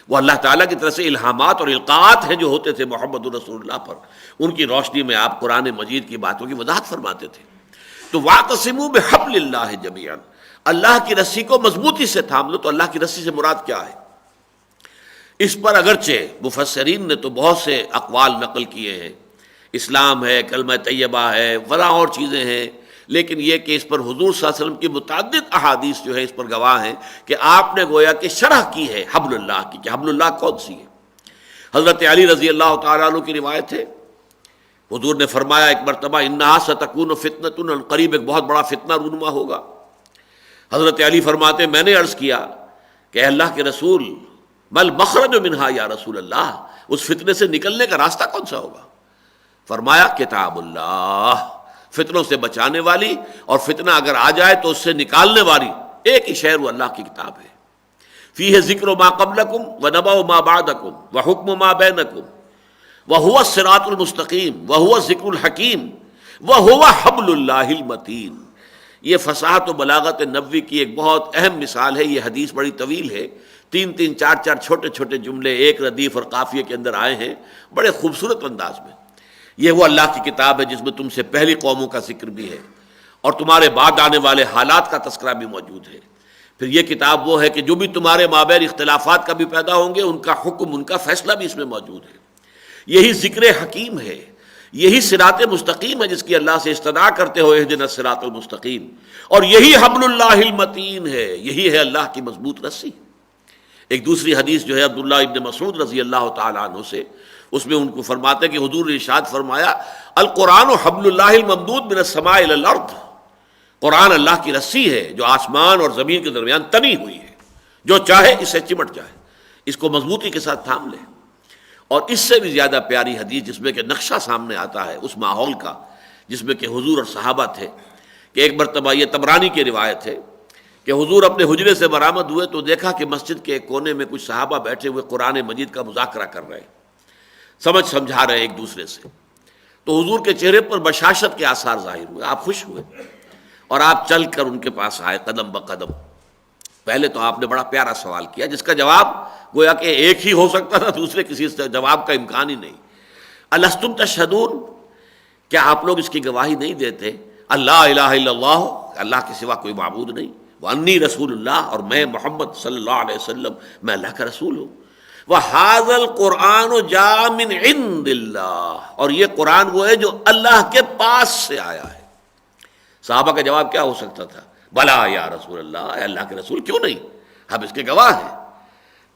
وہ اللہ تعالیٰ کی طرف سے الہامات اور القاءات ہیں جو ہوتے تھے محمد رسول اللہ پر، ان کی روشنی میں آپ قرآن مجید کی باتوں کی وضاحت فرماتے تھے. تو واعتصموا بحبل اللہ جمیعا، اللہ کی رسی کو مضبوطی سے تھام لو. تو اللہ کی رسی سے مراد کیا ہے؟ اس پر اگرچہ مفسرین نے تو بہت سے اقوال نقل کیے ہیں، اسلام ہے، کلمہ طیبہ ہے، ولا اور چیزیں ہیں، لیکن یہ کہ اس پر حضور صلی اللہ علیہ وسلم کی متعدد احادیث جو ہے اس پر گواہ ہیں کہ آپ نے گویا کہ شرح کی ہے حبل اللہ کی، کہ حبل اللہ کون سی ہے. حضرت علی رضی اللہ تعالیٰ عنہ کی روایت ہے، حضور نے فرمایا ایک مرتبہ انہا ستکون فتنۃ، القریب ایک بہت بڑا فتنہ رونما ہوگا. حضرت علی فرماتے ہیں میں نے عرض کیا کہ اے اللہ کے رسول مل مخرج منہا یا رسول اللہ، اس فتنے سے نکلنے کا راستہ کون سا ہوگا؟ فرمایا کتاب اللہ، فتنوں سے بچانے والی اور فتنہ اگر آ جائے تو اس سے نکالنے والی ایک ہی شہر وہ اللہ کی کتاب ہے۔ فیہ ذکر ما قبلکم ونبأ ما بعدکم وحکم ما بینکم وہو الصراط المستقیم وہو الذکر الحکیم وہو حبل اللہ المتین۔ یہ فصاحت و بلاغت نبوی کی ایک بہت اہم مثال ہے۔ یہ حدیث بڑی طویل ہے، 3 4 چھوٹے چھوٹے جملے ایک ردیف اور قافیے کے اندر آئے ہیں بڑے خوبصورت انداز میں۔ یہ وہ اللہ کی کتاب ہے جس میں تم سے پہلی قوموں کا ذکر بھی ہے اور تمہارے بعد آنے والے حالات کا تذکرہ بھی موجود ہے۔ پھر یہ کتاب وہ ہے کہ جو بھی تمہارے مابین اختلافات کا بھی پیدا ہوں گے ان کا حکم، ان کا فیصلہ بھی اس میں موجود ہے۔ یہی ذکر حکیم ہے، یہی صراط مستقیم ہے جس کی اللہ سے استدعا کرتے ہو اہدنا الصراط المستقیم، اور یہی حبل اللہ المتین ہے، یہی ہے اللہ کی مضبوط رسی۔ ایک دوسری حدیث جو ہے عبداللہ ابن مسعود رضی اللہ تعالیٰ عنہ سے، اس میں ان کو فرماتے ہیں کہ حضور نے ارشاد فرمایا القرآن حبل اللہ الممدود من السماء الی الارض، قرآن اللہ کی رسی ہے جو آسمان اور زمین کے درمیان تنی ہوئی ہے، جو چاہے اسے چمٹ جائے، اس کو مضبوطی کے ساتھ تھام لے۔ اور اس سے بھی زیادہ پیاری حدیث جس میں کہ نقشہ سامنے آتا ہے اس ماحول کا، جس میں کہ حضور اور صحابہ تھے، کہ ایک مرتبہ یہ طبرانی کی روایت ہے کہ حضور اپنے حجرے سے برآمد ہوئے تو دیکھا کہ مسجد کے ایک کونے میں کچھ صحابہ بیٹھے ہوئے قرآن مجید کا مذاکرہ کر رہے ہیں، سمجھا رہے ایک دوسرے سے۔ تو حضور کے چہرے پر بشاشت کے آثار ظاہر ہوئے، آپ خوش ہوئے اور آپ چل کر ان کے پاس آئے قدم بقدم۔ پہلے تو آپ نے بڑا پیارا سوال کیا جس کا جواب گویا کہ ایک ہی ہو سکتا تھا، دوسرے کسی سے جواب کا امکان ہی نہیں۔ الستم تشہدون، کیا آپ لوگ اس کی گواہی نہیں دیتے اللہ الہ الا اللہ، اللہ کے سوا کوئی معبود نہیں، وانی رسول اللہ، اور میں محمد صلی اللہ علیہ وسلم میں اللہ کا رسول ہوں، وَهَذَا الْقُرْآنُ جَاءَ مِنْ عِنْدِ اللَّهِ، اور یہ قرآن وہ ہے جو اللہ کے پاس سے آیا ہے۔ صحابہ کا جواب کیا ہو سکتا تھا؟ بلا یا رسول اللہ، اے اللہ کے رسول کیوں نہیں، ہم اس کے گواہ ہیں۔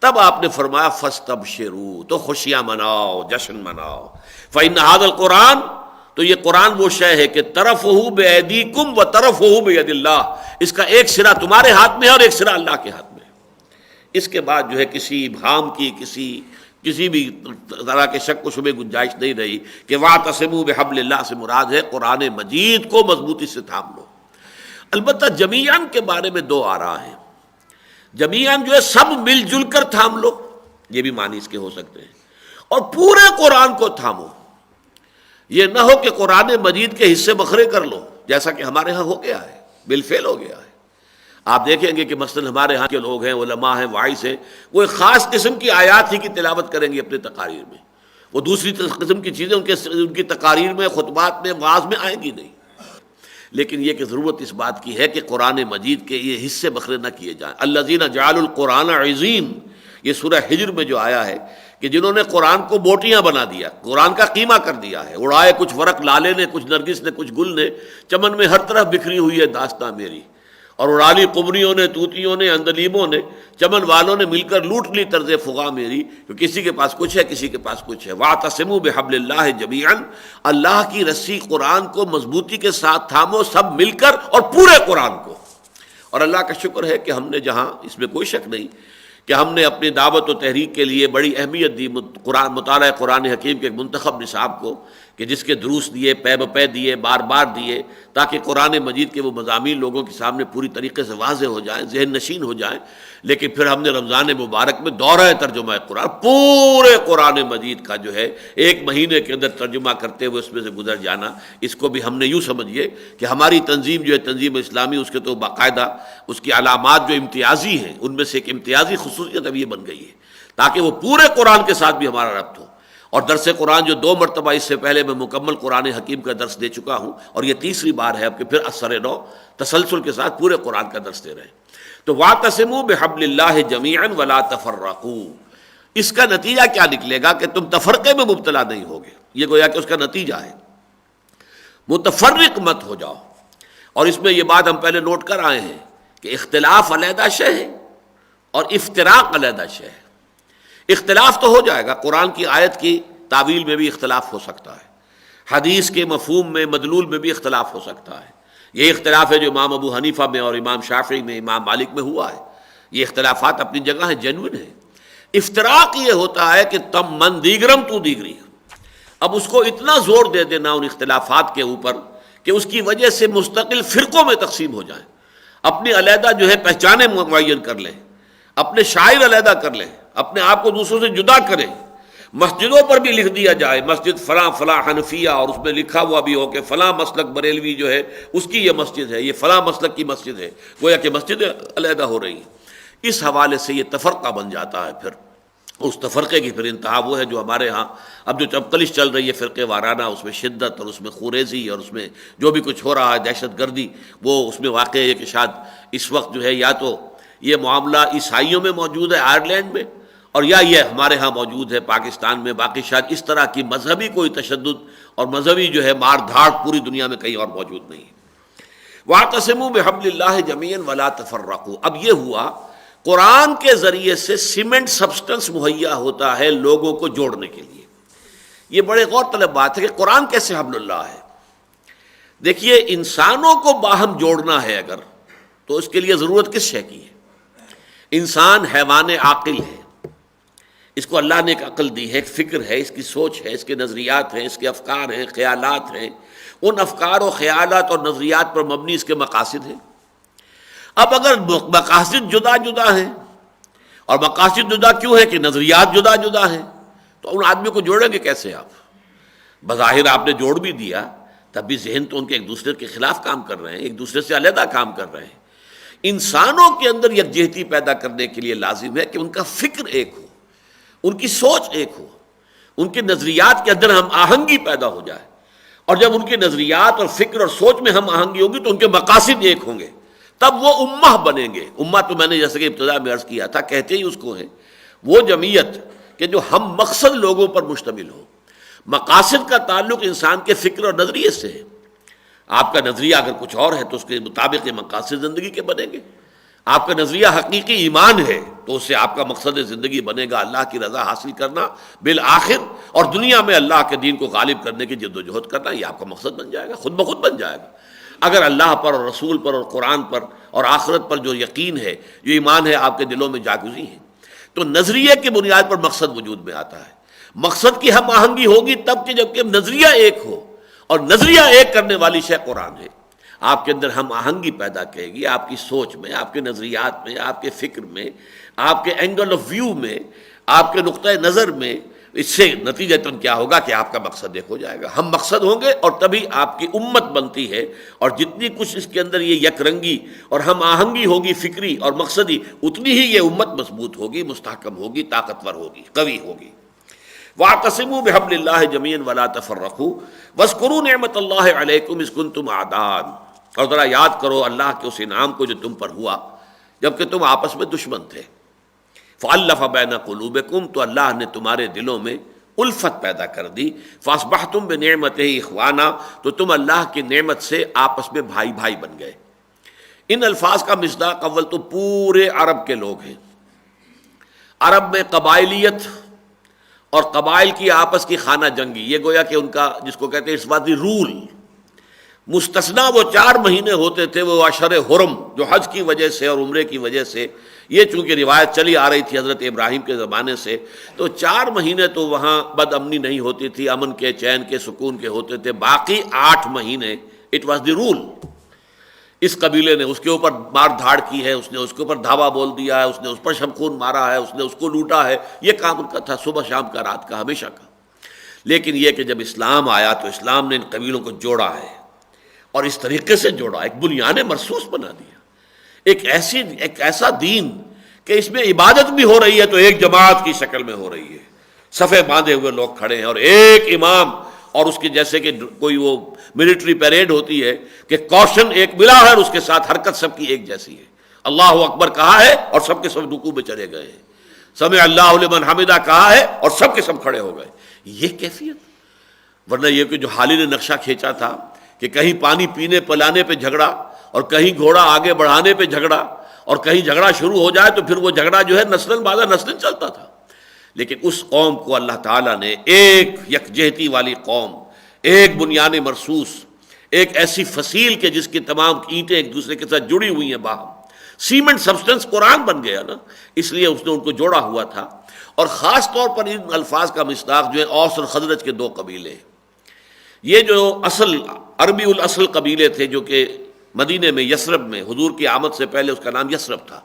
تب آپ نے فرمایا فَاسْتَبْشِرُوا، تو خوشیاں مناؤ، جشن مناؤ، فَإِنَّ هَذَا الْقُرْآنَ، تو یہ قرآن وہ شے ہے کہ طرفہ بِأَيْدِيكُمْ وَطَرفہ بِيَدِ اللَّهِ، اس کا ایک سرا تمہارے ہاتھ میں ہے اور ایک سرا اللہ کے ہاتھ میں ہے۔ اس کے بعد جو ہے کسی ابہام کی، کسی بھی طرح کے شک و شبہ گنجائش نہیں رہی کہ وَاعْتَصِمُوا بِحَبْلِ اللَّهِ سے مراد ہے قرآن مجید کو مضبوطی سے تھام لو۔ البتہ جمیعاً کے بارے میں دو آراء ہیں۔ جمیعاً جو ہے سب مل جل کر تھام لو، یہ بھی معنی اس کے ہو سکتے ہیں، اور پورے قرآن کو تھامو۔ یہ نہ ہو کہ قرآن مجید کے حصے بکھرے کر لو، جیسا کہ ہمارے ہاں ہو گیا ہے، بالفعل ہو گیا ہے۔ آپ دیکھیں گے کہ مثلا ہمارے ہاں کے لوگ ہیں، علماء ہیں، واعظ ہیں، وہ ایک خاص قسم کی آیات ہی کی تلاوت کریں گے اپنے تقاریر میں، وہ دوسری قسم کی چیزیں ان کی تقاریر میں، خطبات میں، وعظ میں آئیں گی نہیں۔ لیکن یہ کہ ضرورت اس بات کی ہے کہ قرآن مجید کے یہ حصے بکھرے نہ کیے جائیں۔ الذین جعلوا القرآن عضین، یہ سورہ ہجر میں جو آیا ہے کہ جنہوں نے قرآن کو بوٹیاں بنا دیا، قرآن کا قیمہ کر دیا ہے، اڑائے کچھ ورق لالے نے، کچھ نرگس نے، کچھ گل نے، چمن میں ہر طرف بکھری ہوئی ہے داستاں میری، اور اڑالی قمریوں نے، طوطیوں نے، اندلیبوں نے، چمن والوں نے مل کر لوٹ لی طرز فغاں میری، کہ کسی کے پاس کچھ ہے، کسی کے پاس کچھ ہے۔ وَاعْتَصِمُوا بِحَبْلِ اللَّهِ جَمِيعًا، اللہ کی رسی قرآن کو مضبوطی کے ساتھ تھامو، سب مل کر، اور پورے قرآن کو۔ اور اللہ کا شکر ہے کہ ہم نے جہاں، اس میں کوئی شک نہیں کہ ہم نے اپنی دعوت و تحریک کے لیے بڑی اہمیت دی مطالعہ قرآن حکیم کے ایک منتخب نصاب کو، کہ جس کے دروس دیے، پے بپے دیے، بار بار دیے، تاکہ قرآن مجید کے وہ مضامین لوگوں کے سامنے پوری طریقے سے واضح ہو جائیں، ذہن نشین ہو جائیں۔ لیکن پھر ہم نے رمضان مبارک میں دورہ ترجمہ قرآن، پورے قرآن مجید کا جو ہے 1 مہینے کے اندر ترجمہ کرتے ہوئے اس میں سے گزر جانا، اس کو بھی ہم نے یوں سمجھیے کہ ہماری تنظیم جو ہے تنظیم اسلامی، اس کے تو باقاعدہ اس کی علامات جو امتیازی ہیں، ان میں سے ایک امتیازی خصوصیت اب یہ بن گئی ہے تاکہ وہ پورے قرآن کے ساتھ بھی ہمارا ربط ہو۔ اور درس قرآن جو 2 مرتبہ اس سے پہلے میں مکمل قرآن حکیم کا درس دے چکا ہوں، اور یہ تیسری بار ہے اب کہ پھر اثر نو تسلسل کے ساتھ پورے قرآن کا درس دے رہے ہیں۔ تو وَاعْتَصِمُوا بِحَبْلِ اللَّهِ جَمِيعًا وَلَا تَفَرَّقُوا، اس کا نتیجہ کیا نکلے گا کہ تم تفرقے میں مبتلا نہیں ہوگے، یہ گویا کہ اس کا نتیجہ ہے۔ متفرق مت ہو جاؤ۔ اور اس میں یہ بات ہم پہلے نوٹ کر آئے ہیں کہ اختلاف علیحدہ شے ہے اور افتراق علیحدہ شے ہے۔ اختلاف تو ہو جائے گا، قرآن کی آیت کی تعویل میں بھی اختلاف ہو سکتا ہے، حدیث کے مفہوم میں، مدلول میں بھی اختلاف ہو سکتا ہے۔ یہ اختلاف ہے جو امام ابو حنیفہ میں اور امام شافعی میں، امام مالک میں ہوا ہے۔ یہ اختلافات اپنی جگہ ہیں، جینوئن ہیں، افتراق یہ ہوتا ہے کہ تم من دیگرم تو دیگری، اب اس کو اتنا زور دے دینا ان اختلافات کے اوپر کہ اس کی وجہ سے مستقل فرقوں میں تقسیم ہو جائیں، اپنی علیحدہ جو ہے پہچانیں معین کر لیں، اپنے شاعر علیحدہ کر لیں، اپنے آپ کو دوسروں سے جدا کریں، مسجدوں پر بھی لکھ دیا جائے مسجد فلاں فلاں حنفیہ، اور اس میں لکھا ہوا بھی ہو کہ فلاں مسلک بریلوی جو ہے اس کی یہ مسجد ہے، یہ فلاں مسلک کی مسجد ہے، گویا کہ مسجد علیحدہ ہو رہی ہے۔ اس حوالے سے یہ تفرقہ بن جاتا ہے، پھر اس تفرقے کی پھر انتہا وہ ہے جو ہمارے ہاں اب جو چپکلش چل رہی ہے فرقے وارانہ، اس میں شدت اور اس میں خوریزی اور اس میں جو بھی کچھ ہو رہا ہے دہشت گردی، وہ اس میں واقع ہے کہ شاید اس وقت جو ہے یا تو یہ معاملہ عیسائیوں میں موجود ہے آئرلینڈ میں، اور یا یہ ہمارے ہاں موجود ہے پاکستان میں، باقی شاید اس طرح کی مذہبی کوئی تشدد اور مذہبی جو ہے مار دھاڑ پوری دنیا میں کہیں اور موجود نہیں ہے۔ وَاعْتَصِمُوا بِحَبْلِ اللَّهِ جَمِيعًا وَلَا تَفَرَّقُوا، اب یہ ہوا قرآن کے ذریعے سے سیمنٹ سبسٹنس مہیا ہوتا ہے لوگوں کو جوڑنے کے لیے۔ یہ بڑے غور طلب بات ہے کہ قرآن کیسے حبل اللہ ہے۔ دیکھیے انسانوں کو باہم جوڑنا ہے اگر، تو اس کے لیے ضرورت کس شے کی ہے؟ انسان حیوان عاقل ہے، اس کو اللہ نے ایک عقل دی ہے، ایک فکر ہے، اس کی سوچ ہے، اس کے نظریات ہیں، اس کے افکار ہیں، خیالات ہیں، ان افکار و خیالات اور نظریات پر مبنی اس کے مقاصد ہیں۔ اب اگر مقاصد جدا جدا ہیں، اور مقاصد جدا کیوں ہے کہ نظریات جدا جدا ہیں، تو ان آدمیوں کو جوڑیں گے کیسے آپ؟ بظاہر آپ نے جوڑ بھی دیا، تب بھی ذہن تو ان کے ایک دوسرے کے خلاف کام کر رہے ہیں، ایک دوسرے سے علیحدہ کام کر رہے ہیں۔ انسانوں کے اندر یکجہتی پیدا کرنے کے لیے لازم ہے کہ ان کا فکر ایک ہو، ان کی سوچ ایک ہو، ان کے نظریات کے اندر ہم آہنگی پیدا ہو جائے، اور جب ان کے نظریات اور فکر اور سوچ میں ہم آہنگی ہوگی تو ان کے مقاصد ایک ہوں گے، تب وہ امہ بنیں گے۔ امہ تو میں نے جیسے کہ ابتدا میں عرض کیا تھا، کہتے ہی اس کو ہے وہ جمعیت کہ جو ہم مقصد لوگوں پر مشتمل ہو۔ مقاصد کا تعلق انسان کے فکر اور نظریے سے ہے۔ آپ کا نظریہ اگر کچھ اور ہے تو اس کے مطابق یہ مقاصد زندگی کے بنیں گے۔ آپ کا نظریہ حقیقی ایمان ہے تو اس سے آپ کا مقصد زندگی بنے گا اللہ کی رضا حاصل کرنا بالآخر، اور دنیا میں اللہ کے دین کو غالب کرنے کی جد و جہد کرنا، یہ آپ کا مقصد بن جائے گا، خود بخود بن جائے گا۔ اگر اللہ پر اور رسول پر اور قرآن پر اور آخرت پر جو یقین ہے، جو ایمان ہے آپ کے دلوں میں جاگزی ہے، تو نظریے کی بنیاد پر مقصد وجود میں آتا ہے۔ مقصد کی ہم آہنگی ہوگی تب کہ جب کہ نظریہ ایک ہو، اور نظریہ ایک کرنے والی شے قرآن ہے۔ آپ کے اندر ہم آہنگی پیدا کرے گی، آپ کی سوچ میں، آپ کے نظریات میں، آپ کے فکر میں، آپ کے اینگل آف ویو میں، آپ کے نقطۂ نظر میں۔ اس سے نتیجتاً کیا ہوگا کہ آپ کا مقصد ایک ہو جائے گا، ہم مقصد ہوں گے، اور تبھی آپ کی امت بنتی ہے۔ اور جتنی کچھ اس کے اندر یہ یک رنگی اور ہم آہنگی ہوگی فکری اور مقصدی، اتنی ہی یہ امت مضبوط ہوگی، مستحکم ہوگی، طاقتور ہوگی، قوی ہوگی۔ وَاعْتَصِمُوا بِحَبْلِ اللَّهِ جَمِيعًا وَلَا تَفَرَّقُوا وَاذْكُرُوا نِعْمَةَ اللَّهِ عَلَيْكُمْ إِذْ كُنتُمْ أَعْدَاءً، اور ذرا یاد کرو اللہ کے اس انعام کو جو تم پر ہوا جبکہ تم آپس میں دشمن تھے۔ فَأَلَّفَ بَيْنَ قُلُوبِكُمْ، تو اللہ نے تمہارے دلوں میں الفت پیدا کر دی۔ فَأَصْبَحْتُمْ بِنِعْمَتِهِ إِخْوَانًا، تو تم اللہ کی نعمت سے آپس میں بھائی بھائی بن گئے۔ ان الفاظ کا مصداق اول تو پورے عرب کے لوگ ہیں۔ عرب میں قبائلیت اور قبائل کی آپس کی خانہ جنگی، یہ گویا کہ ان کا جس کو کہتے ہیں اس بات رول، مستثنا وہ 4 مہینے ہوتے تھے، وہ اشہر حرم جو حج کی وجہ سے اور عمرے کی وجہ سے، یہ چونکہ روایت چلی آ رہی تھی حضرت ابراہیم کے زمانے سے، تو 4 مہینے تو وہاں بد امنی نہیں ہوتی تھی، امن کے، چین کے، سکون کے ہوتے تھے۔ باقی 8 مہینے اٹ واز دی رول۔ اس قبیلے نے اس کے اوپر مار دھاڑ کی ہے، اس نے اس کے اوپر دھاوا بول دیا ہے، اس نے اس پر شمخون مارا ہے، اس نے اس کو لوٹا ہے، یہ کام ان کا تھا، صبح شام کا، رات کا، ہمیشہ کا۔ لیکن یہ کہ جب اسلام آیا تو اسلام نے ان قبیلوں کو جوڑا ہے، اور اس طریقے سے جوڑا، ایک بنیاد مرصوص بنا دیا، ایک ایسا دین کہ اس میں عبادت بھی ہو رہی ہے تو ایک جماعت کی شکل میں ہو رہی ہے، صفے باندھے ہوئے لوگ کھڑے ہیں، اور ایک امام، اور اس کی جیسے کہ کوئی وہ ملٹری پیریڈ ہوتی ہے کہ کوشن ایک ملا ہے اور اس کے ساتھ حرکت سب کی ایک جیسی ہے۔ اللہ اکبر کہا ہے اور سب کے سب رکوع میں چلے گئے ہیں، سمع اللہ لمن حمدہ کہا ہے اور سب کے سب کھڑے ہو گئے۔ یہ کیفیت، ورنہ یہ کہ جو حالی نے نقشہ کھینچا تھا کہ کہیں پانی پینے پلانے پہ جھگڑا، اور کہیں گھوڑا آگے بڑھانے پہ جھگڑا، اور کہیں جھگڑا شروع ہو جائے تو پھر وہ جھگڑا جو ہے نسلاً بعد نسلاً چلتا تھا۔ لیکن اس قوم کو اللہ تعالیٰ نے ایک یکجہتی والی قوم، ایک بنیاد مرصوص، ایک ایسی فصیل کے جس کی تمام اینٹیں ایک دوسرے کے ساتھ جڑی ہوئی ہیں باہم، سیمنٹ سبسٹنس قرآن بن گیا نا، اس لیے اس نے ان کو جوڑا ہوا تھا۔ اور خاص طور پر ان الفاظ کا مصداق جو ہے اوس اور خزرج کے دو قبیلے، یہ جو اصل عربی الاصل قبیلے تھے جو کہ مدینے میں یثرب میں حضور کی آمد سے پہلے اس کا نام یثرب تھا۔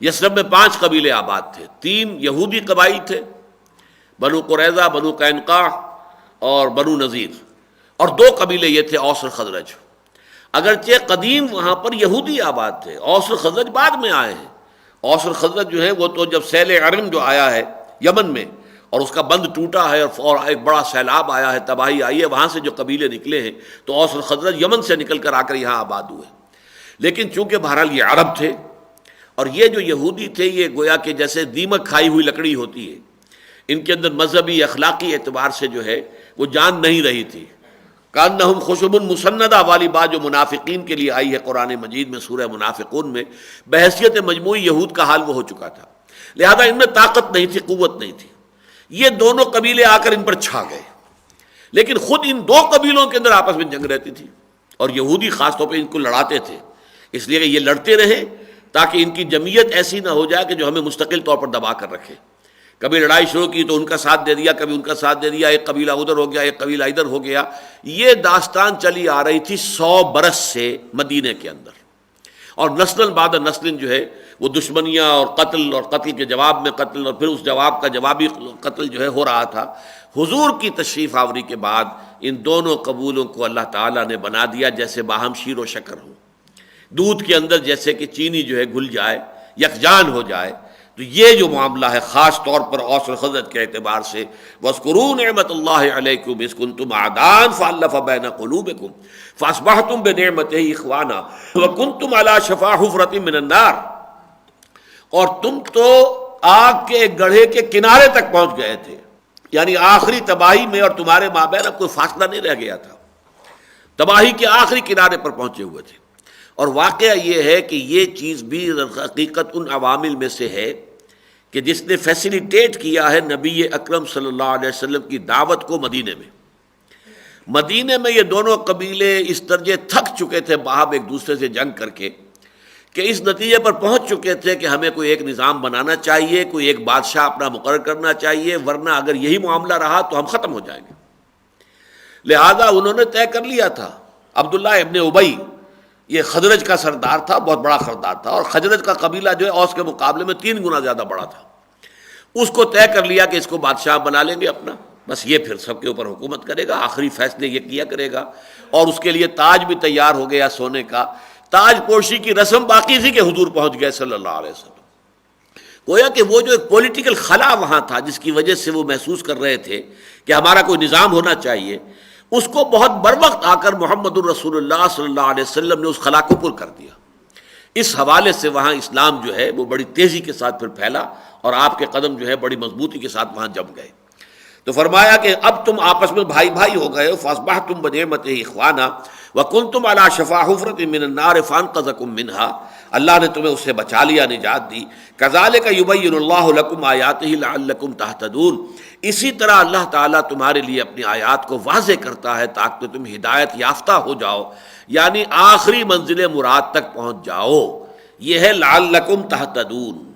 یثرب میں 5 قبیلے آباد تھے، 3 یہودی قبائل تھے، بنو قریظہ، بنو قینقاع اور بنو نذیر، اور 2 قبیلے یہ تھے اوس اور خزرج۔ اگرچہ قدیم وہاں پر یہودی آباد تھے، اوس اور خزرج بعد میں آئے ہیں۔ اوس اور خزرج جو ہے وہ تو جب سیل عرم جو آیا ہے یمن میں اور اس کا بند ٹوٹا ہے اور ایک بڑا سیلاب آیا ہے، تباہی آئی ہے، وہاں سے جو قبیلے نکلے ہیں تو اوس اور خزرج یمن سے نکل کر آ کر یہاں آباد ہوئے۔ لیکن چونکہ بہرحال یہ عرب تھے، اور یہ جو یہودی تھے یہ گویا کہ جیسے دیمک کھائی ہوئی لکڑی ہوتی ہے، ان کے اندر مذہبی اخلاقی اعتبار سے جو ہے وہ جان نہیں رہی تھی۔ کانہم خشب مسندہ والی بات جو منافقین کے لیے آئی ہے قرآن مجید میں سورہ منافقون میں، بحیثیت مجموعی یہود کا حال وہ ہو چکا تھا، لہذا ان میں طاقت نہیں تھی، قوت نہیں تھی۔ یہ دونوں قبیلے آ کر ان پر چھا گئے، لیکن خود ان 2 قبیلوں کے اندر آپس میں جنگ رہتی تھی، اور یہودی خاص طور پہ ان کو لڑاتے تھے، اس لیے کہ یہ لڑتے رہے تاکہ ان کی جمعیت ایسی نہ ہو جائے کہ جو ہمیں مستقل طور پر دبا کر رکھے۔ کبھی لڑائی شروع کی تو ان کا ساتھ دے دیا، کبھی ان کا ساتھ دے دیا، ایک قبیلہ ادھر ہو گیا، ایک قبیلہ ادھر ہو گیا۔ یہ داستان چلی آ رہی تھی 100 برس سے مدینے کے اندر، اور نسل بعد نسل جو ہے وہ دشمنیاں اور قتل کے جواب میں قتل، اور پھر اس جواب کا جوابی قتل جو ہے ہو رہا تھا۔ حضور کی تشریف آوری کے بعد ان دونوں قبیلوں کو اللہ تعالیٰ نے بنا دیا جیسے باہم شیر و شکر ہو، دودھ کے اندر جیسے کہ چینی جو ہے گھل جائے، یکجان ہو جائے۔ تو یہ جو معاملہ ہے خاص طور پر اوس اور خزرج کے اعتبار سے، وَاذْكُرُوا نِعْمَةَ اللَّهِ عَلَيْكُمْ إِذْ كُنْتُمْ أَعْدَاءً فَأَلَّفَ بَيْنَ قُلُوبِكُمْ فَأَصْبَحْتُمْ بِنِعْمَتِهِ إِخْوَانًا وَكُنْتُمْ عَلَى شَفَا حُفْرَةٍ مِّنَ النَّارِ، اور تم تو آگ کے ایک گڑھے کے کنارے تک پہنچ گئے تھے، یعنی آخری تباہی میں، اور تمہارے مابین اب کوئی فاصلہ نہیں رہ گیا تھا، تباہی کے آخری کنارے پر پہنچے ہوئے تھے۔ اور واقعہ یہ ہے کہ یہ چیز بھی حقیقت ان عوامل میں سے ہے کہ جس نے فیسیلیٹیٹ کیا ہے نبی اکرم صلی اللہ علیہ وسلم کی دعوت کو مدینے میں یہ دونوں قبیلے اس درجے تھک چکے تھے باہم ایک دوسرے سے جنگ کر کے کہ اس نتیجے پر پہنچ چکے تھے کہ ہمیں کوئی ایک نظام بنانا چاہیے، کوئی ایک بادشاہ اپنا مقرر کرنا چاہیے، ورنہ اگر یہی معاملہ رہا تو ہم ختم ہو جائیں گے۔ لہذا انہوں نے طے کر لیا تھا۔ عبداللہ ابن ابی یہ خزرج کا سردار تھا، بہت بڑا سردار تھا، اور خزرج کا قبیلہ جو ہے اوس کے مقابلے میں 3 گنا زیادہ بڑا تھا۔ اس کو طے کر لیا کہ اس کو بادشاہ بنا لیں گے اپنا، بس یہ پھر سب کے اوپر حکومت کرے گا، آخری فیصلے یہ کیا کرے گا۔ اور اس کے لیے تاج بھی تیار ہو گیا سونے کا، تاج پوشی کی رسم باقی تھی کہ حضور پہنچ گئے صلی اللہ علیہ وسلم۔ گویا کہ وہ جو ایک پولیٹیکل خلا وہاں تھا جس کی وجہ سے وہ محسوس کر رہے تھے کہ ہمارا کوئی نظام ہونا چاہیے، اس کو بہت بروقت آ کر محمد الرسول اللہ صلی اللہ علیہ وسلم نے اس خلا کو پر کر دیا۔ اس حوالے سے وہاں اسلام جو ہے وہ بڑی تیزی کے ساتھ پھر پھیلا، اور آپ کے قدم جو ہے بڑی مضبوطی کے ساتھ وہاں جم گئے۔ تو فرمایا کہ اب تم آپس میں بھائی بھائی ہو گئے ہو، فَأَصْبَحْتُمْ بِنِعْمَتِهِ إِخْوَانًا وَكُنْتُمْ عَلَى شَفَا حُفْرَةٍ مِّنَ النَّارِ فَأَنْقَذَكُم مِّنْهَا، اللہ نے تمہیں اس سے بچا لیا، نجات دی۔ كَذَلِكَ يُبَيِّنُ اللَّهُ لَكُمْ آيَاتِهِ لَعَلَّكُمْ تَهْتَدُونَ، اسی طرح اللہ تعالیٰ تمہارے لیے اپنی آیات کو واضح کرتا ہے تاکہ تم ہدایت یافتہ ہو جاؤ، یعنی آخری منزل مراد تک پہنچ جاؤ۔ یہ ہے لَعَلَّكُمْ تَهْتَدُونَ۔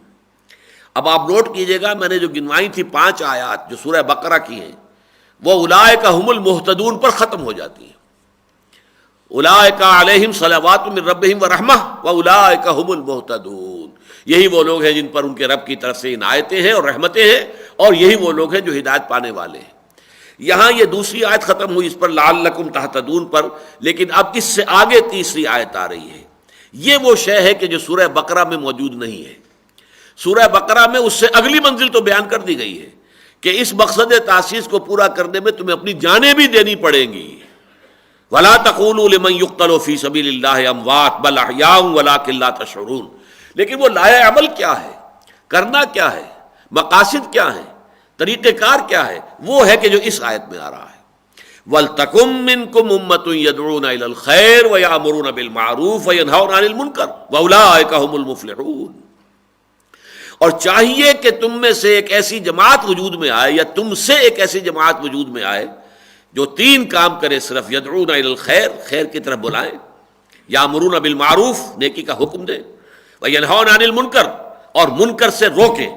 اب آپ نوٹ کیجئے گا، میں نے جو گنوائی تھی 5 آیات جو سورہ بقرہ کی ہیں، وہ اولئک ھم المہتدون پر ختم ہو جاتی ہیں۔ اولئک علیہم صلوات من ربہم ورحمہ واولئک ھم المہتدون، یہی وہ لوگ ہیں جن پر ان کے رب کی طرف سے عنایتیں ہیں اور رحمتیں ہیں، اور یہی وہ لوگ ہیں جو ہدایت پانے والے ہیں۔ یہاں یہ دوسری آیت ختم ہوئی اس پر لعلکم تہتدون پر، لیکن اب اس سے آگے تیسری آیت آ رہی ہے۔ یہ وہ شے ہے کہ جو سورہ بقرہ میں موجود نہیں ہے۔ سورہ بقرہ میں اس سے اگلی منزل تو بیان کر دی گئی ہے کہ اس مقصد تاسیس کو پورا کرنے میں تمہیں اپنی جانیں بھی دینی پڑیں گی۔ وَلَا تَقُولُوا لِمَن يُقْتَلُ فِي سَبِيلِ اللَّهِ أَمْوَاتٌ بَلْ أَحْيَاءٌ وَلَٰكِن لَّا تَشْعُرُونَ، لیکن وہ لائے عمل کیا ہے، کرنا کیا ہے، مقاصد کیا ہیں، طریقہ کار کیا ہے، وہ ہے کہ جو اس آیت میں آ رہا ہے۔ وَلْتَكُن مِّنكُمْ أُمَّةٌ يَدْعُونَ إِلَى الْخَيْرِ وَيَأْمُرُونَ بِالْمَعْرُوفِ وَيَنْهَوْنَ عَنِ الْمُنكَرِ وَأُولَٰئِكَ هُمُ الْمُفْلِحُونَ، اور چاہیے کہ تم میں سے ایک ایسی جماعت وجود میں آئے، یا تم سے ایک ایسی جماعت وجود میں آئے جو 3 کام کرے صرف، یدعون الی الخیر، خیر کی طرف بلائیں، یامرون بالمعروف، نیکی کا حکم دے، وَيَنْهَوْنَ عَنِ الْمُنْكَرِ، اور منکر سے روکیں،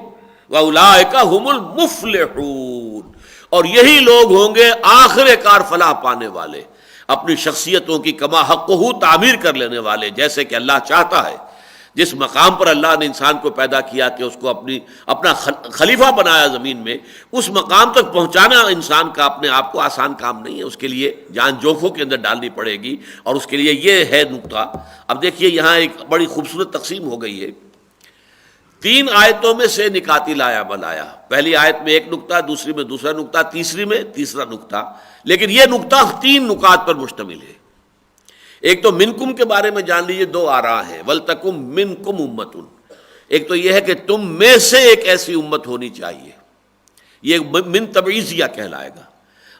وَأُولَٰئِكَ هُمُ الْمُفْلِحُونَ، اور یہی لوگ ہوں گے آخر کار فلاح پانے والے، اپنی شخصیتوں کی کما حقہ تعمیر کر لینے والے، جیسے کہ اللہ چاہتا ہے۔ جس مقام پر اللہ نے انسان کو پیدا کیا کہ اس کو اپنا خلیفہ بنایا زمین میں، اس مقام تک پہنچانا انسان کا اپنے آپ کو آسان کام نہیں ہے، اس کے لیے جان جوکھوں کے اندر ڈالنی پڑے گی، اور اس کے لیے یہ ہے نقطہ۔ اب دیکھیے یہاں ایک بڑی خوبصورت تقسیم ہو گئی ہے، 3 آیتوں میں سے نکاتی لایا بلایا، پہلی آیت میں ایک نقطہ، دوسری میں دوسرا نقطہ، تیسری میں تیسرا نقطہ، لیکن یہ نقطہ 3 نکات پر مشتمل ہے۔ ایک تو منکم کے بارے میں جان لیجیے 2 آراء ہیں، وَلْتَكُمْ مِنْكُمْ أُمَّةٌ، ایک تو یہ ہے کہ تم میں سے ایک ایسی امت ہونی چاہیے، یہ من تبعیضیہ کہلائے گا،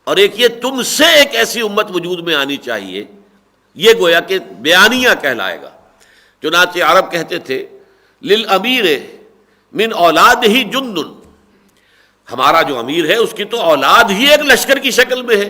اور ایک یہ تم سے ایک ایسی امت وجود میں آنی چاہیے، یہ گویا کہ بیانیہ کہلائے گا۔ چنانچہ عرب کہتے تھے للامیر من اولادہ جند، ہمارا جو امیر ہے اس کی تو اولاد ہی ایک لشکر کی شکل میں ہے۔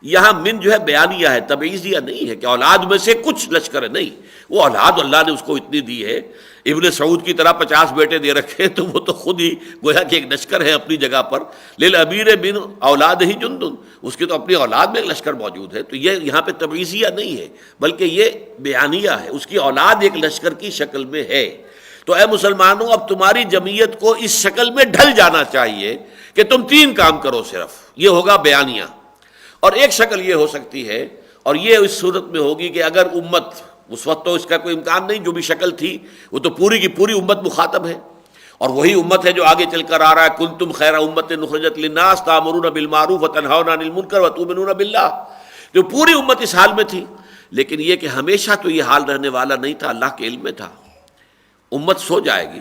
یہاں من جو ہے بیانیہ ہے، تبعیضیہ نہیں ہے کہ اولاد میں سے کچھ لشکر ہے، نہیں، وہ اولاد اللہ نے اس کو اتنی دی ہے، ابن سعود کی طرح 50 بیٹے دے رکھے ہیں، تو وہ تو خود ہی گویا کہ ایک لشکر ہے اپنی جگہ پر۔ للامیر من اولادہ جند، اس کی تو اپنی اولاد میں ایک لشکر موجود ہے، تو یہ یہاں پہ تبعیضیہ نہیں ہے بلکہ یہ بیانیہ ہے، اس کی اولاد ایک لشکر کی شکل میں ہے۔ تو اے مسلمانوں، اب تمہاری جمعیت کو اس شکل میں ڈھل جانا چاہیے کہ تم 3 کام کرو صرف، یہ ہوگا بیانیہ۔ اور ایک شکل یہ ہو سکتی ہے، اور یہ اس صورت میں ہوگی کہ اگر امت، اس وقت تو اس کا کوئی امکان نہیں، جو بھی شکل تھی وہ تو پوری کی پوری امت مخاطب ہے، اور وہی امت ہے جو آگے چل کر آ رہا ہے کنتم خیر امت اخرجت للناس تأمرون بالمعروف وتنہون عن المنکر وتؤمنون باللہ، جو پوری امت اس حال میں تھی۔ لیکن یہ کہ ہمیشہ تو یہ حال رہنے والا نہیں تھا، اللہ کے علم میں تھا۔ امت سو جائے گی،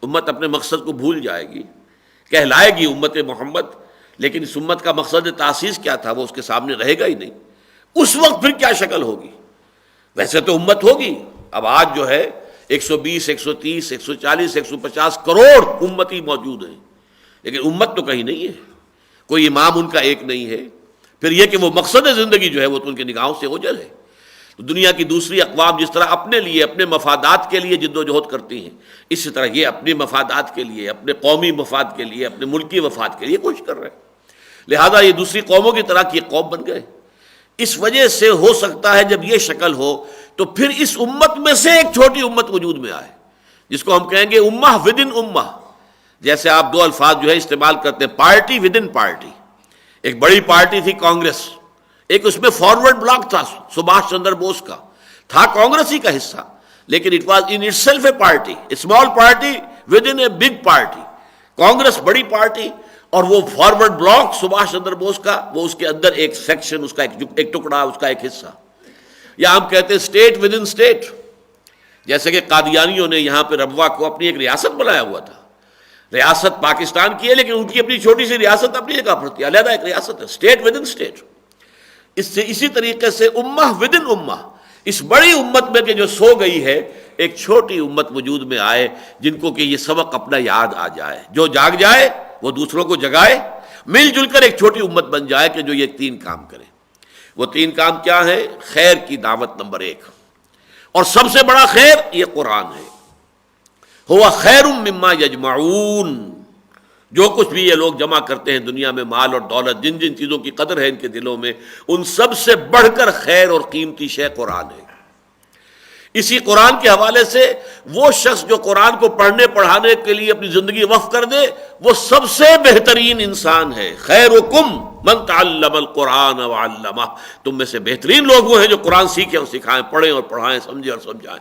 امت اپنے مقصد کو بھول جائے گی، کہلائے گی امت محمد، لیکن اس امت کا مقصد تاسیس کیا تھا وہ اس کے سامنے رہے گا ہی نہیں۔ اس وقت پھر کیا شکل ہوگی؟ ویسے تو امت ہوگی، اب آج جو ہے 120 130 140 150 کروڑ امتی موجود ہیں، لیکن امت تو کہیں نہیں ہے، کوئی امام ان کا ایک نہیں ہے۔ پھر یہ کہ وہ مقصد زندگی جو ہے وہ تو ان کے نگاہوں سے اوجھل ہے۔ تو دنیا کی دوسری اقوام جس طرح اپنے لیے، اپنے مفادات کے لیے جد و جہد کرتی ہیں، اسی طرح یہ اپنے مفادات کے لیے، اپنے قومی مفاد کے لیے، اپنے ملکی مفاد کے لیے کوشش کر رہے ہیں، لہذا یہ دوسری قوموں کی طرح کی قوم بن گئے۔ اس وجہ سے ہو سکتا ہے جب یہ شکل ہو تو پھر اس امت میں سے ایک چھوٹی امت وجود میں آئے، جس کو ہم کہیں گے امہ ود ان امہ۔ جیسے آپ 2 الفاظ جو ہے استعمال کرتے ہیں، پارٹی ود ان پارٹی۔ ایک بڑی پارٹی تھی کانگریس، ایک اس میں فارورڈ بلاک تھا سبھاش چندر بوس کا، تھا کانگریس ہی کا حصہ، لیکن it was in it self a party, small party with in a big party. Congress بڑی پارٹی، اور وہ فارورڈ بلاک سبھاش چندر بوس کا، وہ اس کے اندر ایک سیکشن، اس کا ایک ٹکڑا، اس کا ایک حصہ۔ یا ہم کہتے ہیں اسٹیٹ ود ان اسٹیٹ، جیسے کہ قادیانیوں نے یہاں پہ ربوہ کو اپنی ایک ریاست بنایا ہوا تھا، ریاست پاکستان کی ہے لیکن ان کی اپنی چھوٹی سی ریاست اپنی جگہ پر تھی، علیحدہ ایک ریاست ہے، اسٹیٹ ود ان اسٹیٹ۔ اسی طریقے سے امہ ود ان امہ، اس بڑی امت میں کہ جو سو گئی ہے، ایک چھوٹی امت وجود میں آئے جن کو کہ یہ سبق اپنا یاد آ جائے، جو جاگ جائے وہ دوسروں کو جگائے، مل جل کر ایک چھوٹی امت بن جائے کہ جو یہ 3 کام کرے۔ وہ 3 کام کیا ہے؟ خیر کی دعوت نمبر 1، اور سب سے بڑا خیر یہ قرآن ہے۔ ہوا خیر مما یجمعون، جو کچھ بھی یہ لوگ جمع کرتے ہیں دنیا میں، مال اور دولت، جن جن چیزوں کی قدر ہے ان کے دلوں میں، ان سب سے بڑھ کر خیر اور قیمتی شے قرآن ہے۔ اسی قرآن کے حوالے سے وہ شخص جو قرآن کو پڑھنے پڑھانے کے لیے اپنی زندگی وقف کر دے، وہ سب سے بہترین انسان ہے۔ خیرکم من تعلم القرآن وعلمہ، تم میں سے بہترین لوگ وہ ہیں جو قرآن سیکھیں اور سکھائیں، پڑھیں اور پڑھائیں، سمجھیں اور سمجھائیں۔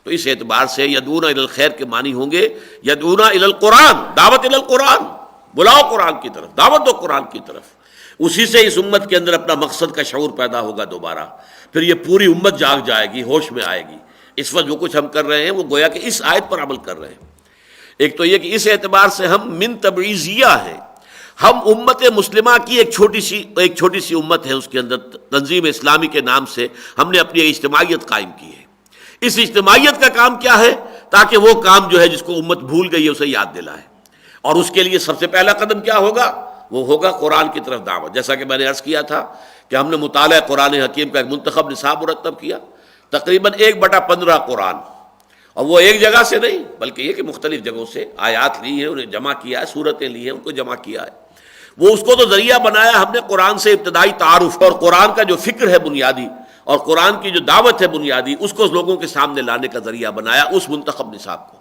تو اس اعتبار سے یدعون الی الخیر کے معنی ہوں گے یدعون الی القرآن، دعوت الی القرآن، بلاؤ قرآن کی طرف، دعوت دو قرآن کی طرف۔ اسی سے اس امت کے اندر اپنا مقصد کا شعور پیدا ہوگا دوبارہ، پھر یہ پوری امت جاگ جائے گی، ہوش میں آئے گی۔ اس وقت جو کچھ ہم کر رہے ہیں وہ گویا کہ اس آیت پر عمل کر رہے ہیں۔ ایک تو یہ کہ اس اعتبار سے ہم من تبعیضیہ ہیں، ہم امت مسلمہ کی ایک چھوٹی سی امت ہے، اس کے اندر تنظیم اسلامی کے نام سے ہم نے اپنی اجتماعیت قائم کی ہے۔ اس اجتماعیت کا کام کیا ہے؟ تاکہ وہ کام جو ہے جس کو امت بھول گئی ہے اسے یاد دلائے، اور اس کے لیے سب سے پہلا قدم کیا ہوگا؟ وہ ہوگا قرآن کی طرف دعوت۔ جیسا کہ میں نے عرض کیا تھا کہ ہم نے مطالعہ قرآن حکیم کا ایک منتخب نصاب مرتب کیا، تقریباً 1/15 قرآن، اور وہ ایک جگہ سے نہیں بلکہ یہ کہ مختلف جگہوں سے آیات لی ہیں، انہیں جمع کیا ہے، صورتیں لی ہیں، ان کو جمع کیا ہے. وہ اس کو تو ذریعہ بنایا ہم نے قرآن سے ابتدائی تعارف اور قرآن کا جو فکر ہے بنیادی اور قرآن کی جو دعوت ہے بنیادی، اس کو لوگوں کے سامنے لانے کا ذریعہ بنایا اس منتخب نصاب کو.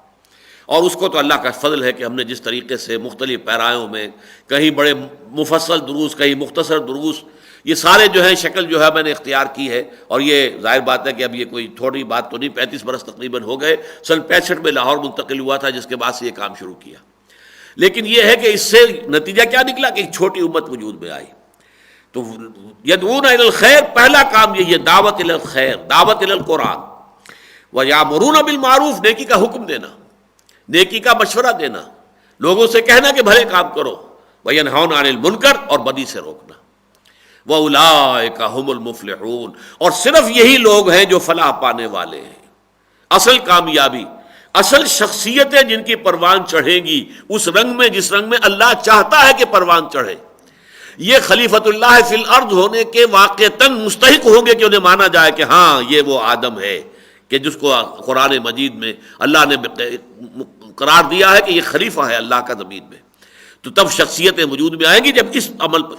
اور اس کو تو اللہ کا فضل ہے کہ ہم نے جس طریقے سے مختلف پیرایوں میں کہیں بڑے مفصل دروس، کہیں مختصر دروس، یہ سارے جو ہے شکل جو ہے میں نے اختیار کی ہے. اور یہ ظاہر بات ہے کہ اب یہ کوئی تھوڑی بات تو نہیں، 35 برس تقریباً ہو گئے. سن 65 میں لاہور منتقل ہوا تھا، جس کے بعد سے یہ کام شروع کیا. لیکن یہ ہے کہ اس سے نتیجہ کیا نکلا کہ ایک چھوٹی امت وجود میں آئی. تو یدعون الی الخیر، پہلا کام یہ دعوت الی الخیر، دعوت الی القرآن. ویامرون بالمعروف، نیکی کا حکم دینا، نیکی کا مشورہ دینا، لوگوں سے کہنا کہ بھلے کام کرو. وینہون عن المنکر، اور بدی سے روکنا. وَأُولَٰئِكَ هُمُ الْمُفْلِحُونَ، اور صرف یہی لوگ ہیں جو فلاح پانے والے ہیں. اصل کامیابی، اصل شخصیتیں جن کی پروان چڑھیں گی اس رنگ میں جس رنگ میں اللہ چاہتا ہے کہ پروان چڑھے، یہ خلیفۃ اللہ فی الارض ہونے کے واقعتاً مستحق ہوں گے کہ انہیں مانا جائے کہ ہاں یہ وہ آدم ہے کہ جس کو قرآن مجید میں اللہ نے قرار دیا ہے کہ یہ خلیفہ ہے اللہ کا زمین میں. تو تب شخصیتیں وجود میں آئیں گی جب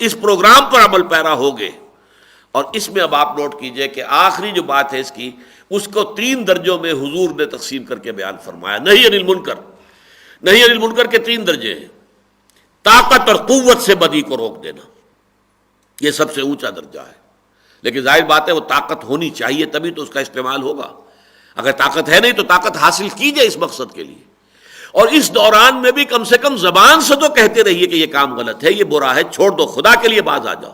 اس پروگرام پر عمل پیرا ہوگے. اور اس میں اب آپ نوٹ کیجئے کہ آخری جو بات ہے اس کو 3 درجوں میں حضور نے تقسیم کر کے بیان فرمایا. نہی عن المنکر، نہی عن المنکر کے 3 درجے ہیں. طاقت اور قوت سے بدی کو روک دینا، یہ سب سے اونچا درجہ ہے. لیکن ظاہر بات ہے وہ طاقت ہونی چاہیے تبھی تو اس کا استعمال ہوگا. اگر طاقت ہے نہیں تو طاقت حاصل کیجئے اس مقصد کے لیے. اور اس دوران میں بھی کم سے کم زبان سے تو کہتے رہیے کہ یہ کام غلط ہے، یہ برا ہے، چھوڑ دو، خدا کے لیے باز آ جاؤ.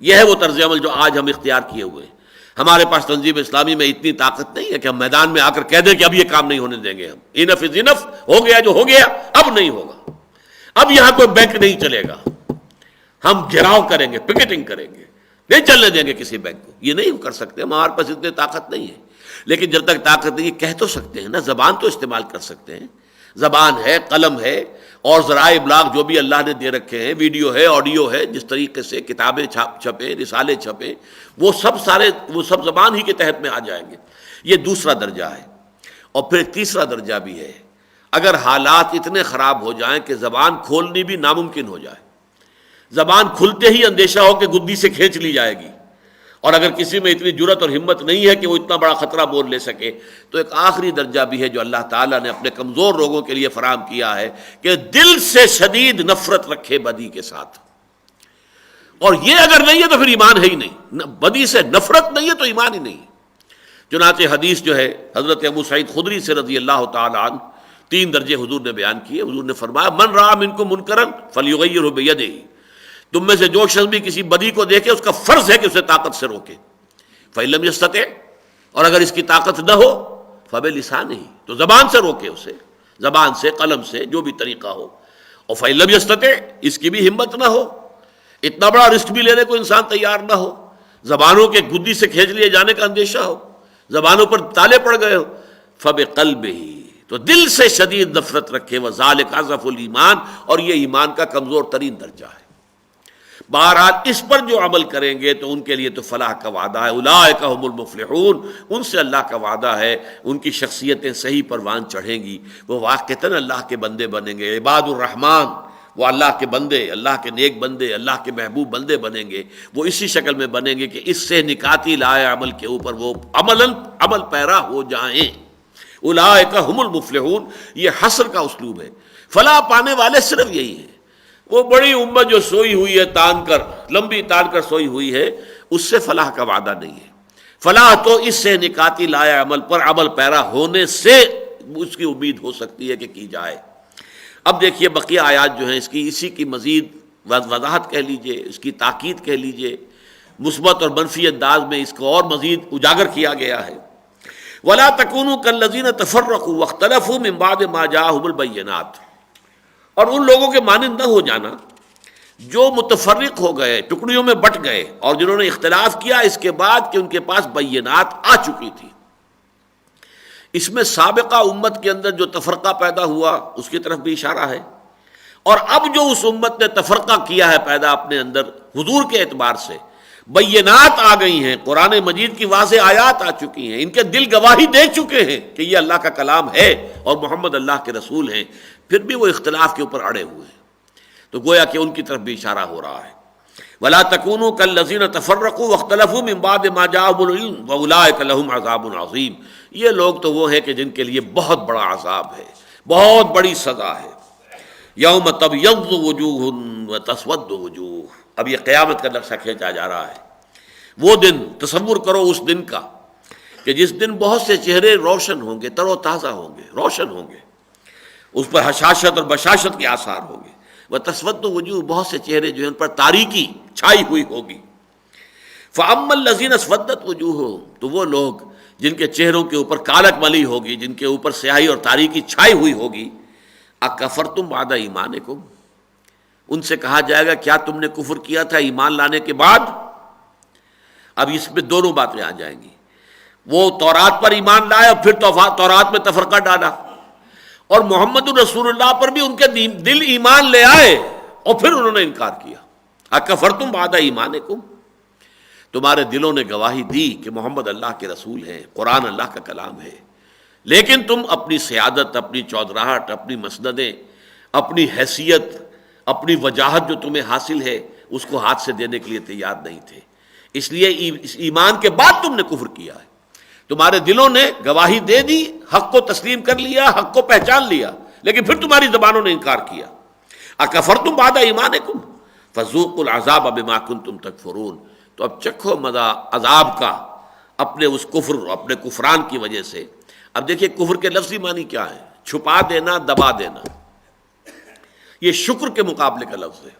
یہ ہے وہ طرز عمل جو آج ہم اختیار کیے ہوئے ہیں. ہمارے پاس تنظیم اسلامی میں اتنی طاقت نہیں ہے کہ ہم میدان میں آ کر کہہ دیں کہ اب یہ کام نہیں ہونے دیں گے. ہم انف از انف، ہو گیا جو ہو گیا، اب نہیں ہوگا. اب یہاں کوئی بینک نہیں چلے گا، ہم گھیراؤ کریں گے، پکیٹنگ کریں گے، نہیں چلنے دیں گے کسی بینک کو. یہ نہیں کر سکتے، ہمارے پاس اتنی طاقت نہیں ہے. لیکن جب تک طاقت نہیں، کہہ تو سکتے ہیں نا، زبان تو استعمال کر سکتے ہیں. زبان ہے، قلم ہے، اور ذرائع ابلاغ جو بھی اللہ نے دے رکھے ہیں، ویڈیو ہے، آڈیو ہے، جس طریقے سے کتابیں چھپیں، رسالے چھپیں، وہ سب زبان ہی کے تحت میں آ جائیں گے. یہ دوسرا درجہ ہے. اور پھر تیسرا درجہ بھی ہے. اگر حالات اتنے خراب ہو جائیں کہ زبان کھولنی بھی ناممکن ہو جائے، زبان کھلتے ہی اندیشہ ہو کہ گدی سے کھینچ لی جائے گی، اور اگر کسی میں اتنی جرت اور ہمت نہیں ہے کہ وہ اتنا بڑا خطرہ مول لے سکے، تو ایک آخری درجہ بھی ہے جو اللہ تعالیٰ نے اپنے کمزور لوگوں کے لیے فراہم کیا ہے کہ دل سے شدید نفرت رکھے بدی کے ساتھ. اور یہ اگر نہیں ہے تو پھر ایمان ہے ہی نہیں. بدی سے نفرت نہیں ہے تو ایمان ہی نہیں. چنانچہ حدیث جو ہے حضرت ابو سعید خدری سے رضی اللہ تعالیٰ عنہ 3 درجے حضور نے بیان کیے. حضور نے فرمایا من رأى منکم منکرا فلیغیرہ بیدہ، تم میں سے جو شخص بھی کسی بدی کو دیکھے اس کا فرض ہے کہ اسے طاقت سے روکے. فإن لم يستطع، اور اگر اس کی طاقت نہ ہو فبلسانہ، تو زبان سے روکے اسے، زبان سے، قلم سے، جو بھی طریقہ ہو. اور فإن لم يستطع، اس کی بھی ہمت نہ ہو، اتنا بڑا رسک بھی لینے کو انسان تیار نہ ہو، زبانوں کے گدی سے کھینچ لیے جانے کا اندیشہ ہو، زبانوں پر تالے پڑ گئے ہو، فبقلبہ، تو دل سے شدید نفرت رکھے. وذالک اضعف الایمان، اور یہ ایمان کا کمزور ترین درجہ ہے. بہرحال اس پر جو عمل کریں گے تو ان کے لیے تو فلاح کا وعدہ ہے. اولئک هم المفلحون، ان سے اللہ کا وعدہ ہے، ان کی شخصیتیں صحیح پروان چڑھیں گی، وہ واقعتاً اللہ کے بندے بنیں گے. عباد الرحمن، وہ اللہ کے بندے، اللہ کے نیک بندے، اللہ کے محبوب بندے بنیں گے. وہ اسی شکل میں بنیں گے کہ اس سے نکاتی لائے عمل کے اوپر وہ عمل پیرا ہو جائیں. اولئک هم المفلحون، یہ حصر کا اسلوب ہے. فلاح پانے والے صرف یہی ہیں. وہ بڑی امت جو سوئی ہوئی ہے تان کر، لمبی تان کر سوئی ہوئی ہے، اس سے فلاح کا وعدہ نہیں ہے. فلاح تو اس سے نکاتی لائے عمل پر عمل پیرا ہونے سے اس کی امید ہو سکتی ہے کہ کی جائے. اب دیکھیے بقیہ آیات جو ہیں اسی کی مزید وضاحت کہہ لیجئے، اس کی تاکید کہہ لیجئے، مثبت اور منفی انداز میں اس کو اور مزید اجاگر کیا گیا ہے. وَلَا تَكُونُوا كَالَّذِينَ تَفَرَّقُوا وَاخْتَلَفُوا مِن بَعْدِ مَا جَاءَهُمُ الْبَيِّنَاتُ، اور ان لوگوں کے مانند نہ ہو جانا جو متفرق ہو گئے، ٹکڑیوں میں بٹ گئے، اور جنہوں نے اختلاف کیا اس کے بعد کہ ان کے پاس بینات آ چکی تھی. اس میں سابقہ امت کے اندر جو تفرقہ پیدا ہوا اس کی طرف بھی اشارہ ہے، اور اب جو اس امت نے تفرقہ کیا ہے پیدا اپنے اندر حضور کے اعتبار سے، بینات آ گئی ہیں، قرآن مجید کی واضح آیات آ چکی ہیں، ان کے دل گواہی دے چکے ہیں کہ یہ اللہ کا کلام ہے اور محمد اللہ کے رسول ہیں، پھر بھی وہ اختلاف کے اوپر اڑے ہوئے ہیں۔ تو گویا کہ ان کی طرف بھی اشارہ ہو رہا ہے، وَلَا تَكُونُوا كَالَّذِينَ تَفَرَّقُوا وَاخْتَلَفُوا مِن بَعْدِ مَا جَاءَهُمُ الْعِلْمُ وَأُولَٰئِكَ لَهُمْ عَذَابٌ عَظِيمٌ۔ یہ لوگ تو وہ ہیں کہ جن کے لیے بہت بڑا عذاب ہے، بہت بڑی سزا ہے۔ یوم تبیض وجوہ وتسود وجوہ، اب یہ قیامت کا نقشہ کھینچا جا رہا ہے۔ وہ دن، تصور کرو اس دن کا کہ جس دن بہت سے چہرے روشن ہوں گے، تر و تازہ ہوں گے، روشن ہوں گے، اس پر حشاشت اور بشاشت کے آثار ہوں گے۔ وتسود وجوہ، بہت سے چہرے جو ہیں ان پر تاریکی چھائی ہوئی ہوگی۔ فَأَمَّا الَّذِينَ اسْوَدَّتْ وُجُوهُهُمْ، تو وہ لوگ جن کے چہروں کے اوپر کالک ملی ہوگی، جن کے اوپر سیاہی اور تاریکی چھائی ہوئی ہوگی، اکفرتم بعد ایمانکم، ان سے کہا جائے گا کیا تم نے کفر کیا تھا ایمان لانے کے بعد؟ اب اس میں دونوں باتیں آ جائیں گی۔ وہ تورات پر ایمان لائے اور پھر تورات میں تفرقہ ڈالا، اور محمد رسول اللہ پر بھی ان کے دل ایمان لے آئے اور پھر انہوں نے انکار کیا۔ اکفرتم بعد ایمانکم، تمہارے دلوں نے گواہی دی کہ محمد اللہ کے رسول ہیں، قرآن اللہ کا کلام ہے، لیکن تم اپنی سیادت، اپنی چودراہٹ، اپنی مسندیں، اپنی حیثیت، اپنی وجاہت جو تمہیں حاصل ہے اس کو ہاتھ سے دینے کے لیے تیار نہیں تھے، اس لیے اس ایمان کے بعد تم نے کفر کیا ہے۔ تمہارے دلوں نے گواہی دے دی، حق کو تسلیم کر لیا، حق کو پہچان لیا، لیکن پھر تمہاری زبانوں نے انکار کیا۔ اکفرتم بعد ایمانکم فذوقوا العذاب بما کنتم تکفرون، تو اب چکھو مزہ عذاب کا اپنے اس کفر، اپنے کفران کی وجہ سے۔ اب دیکھیے کفر کے لفظی معنی کیا ہے؟ چھپا دینا، دبا دینا۔ یہ شکر کے مقابلے کا لفظ ہے۔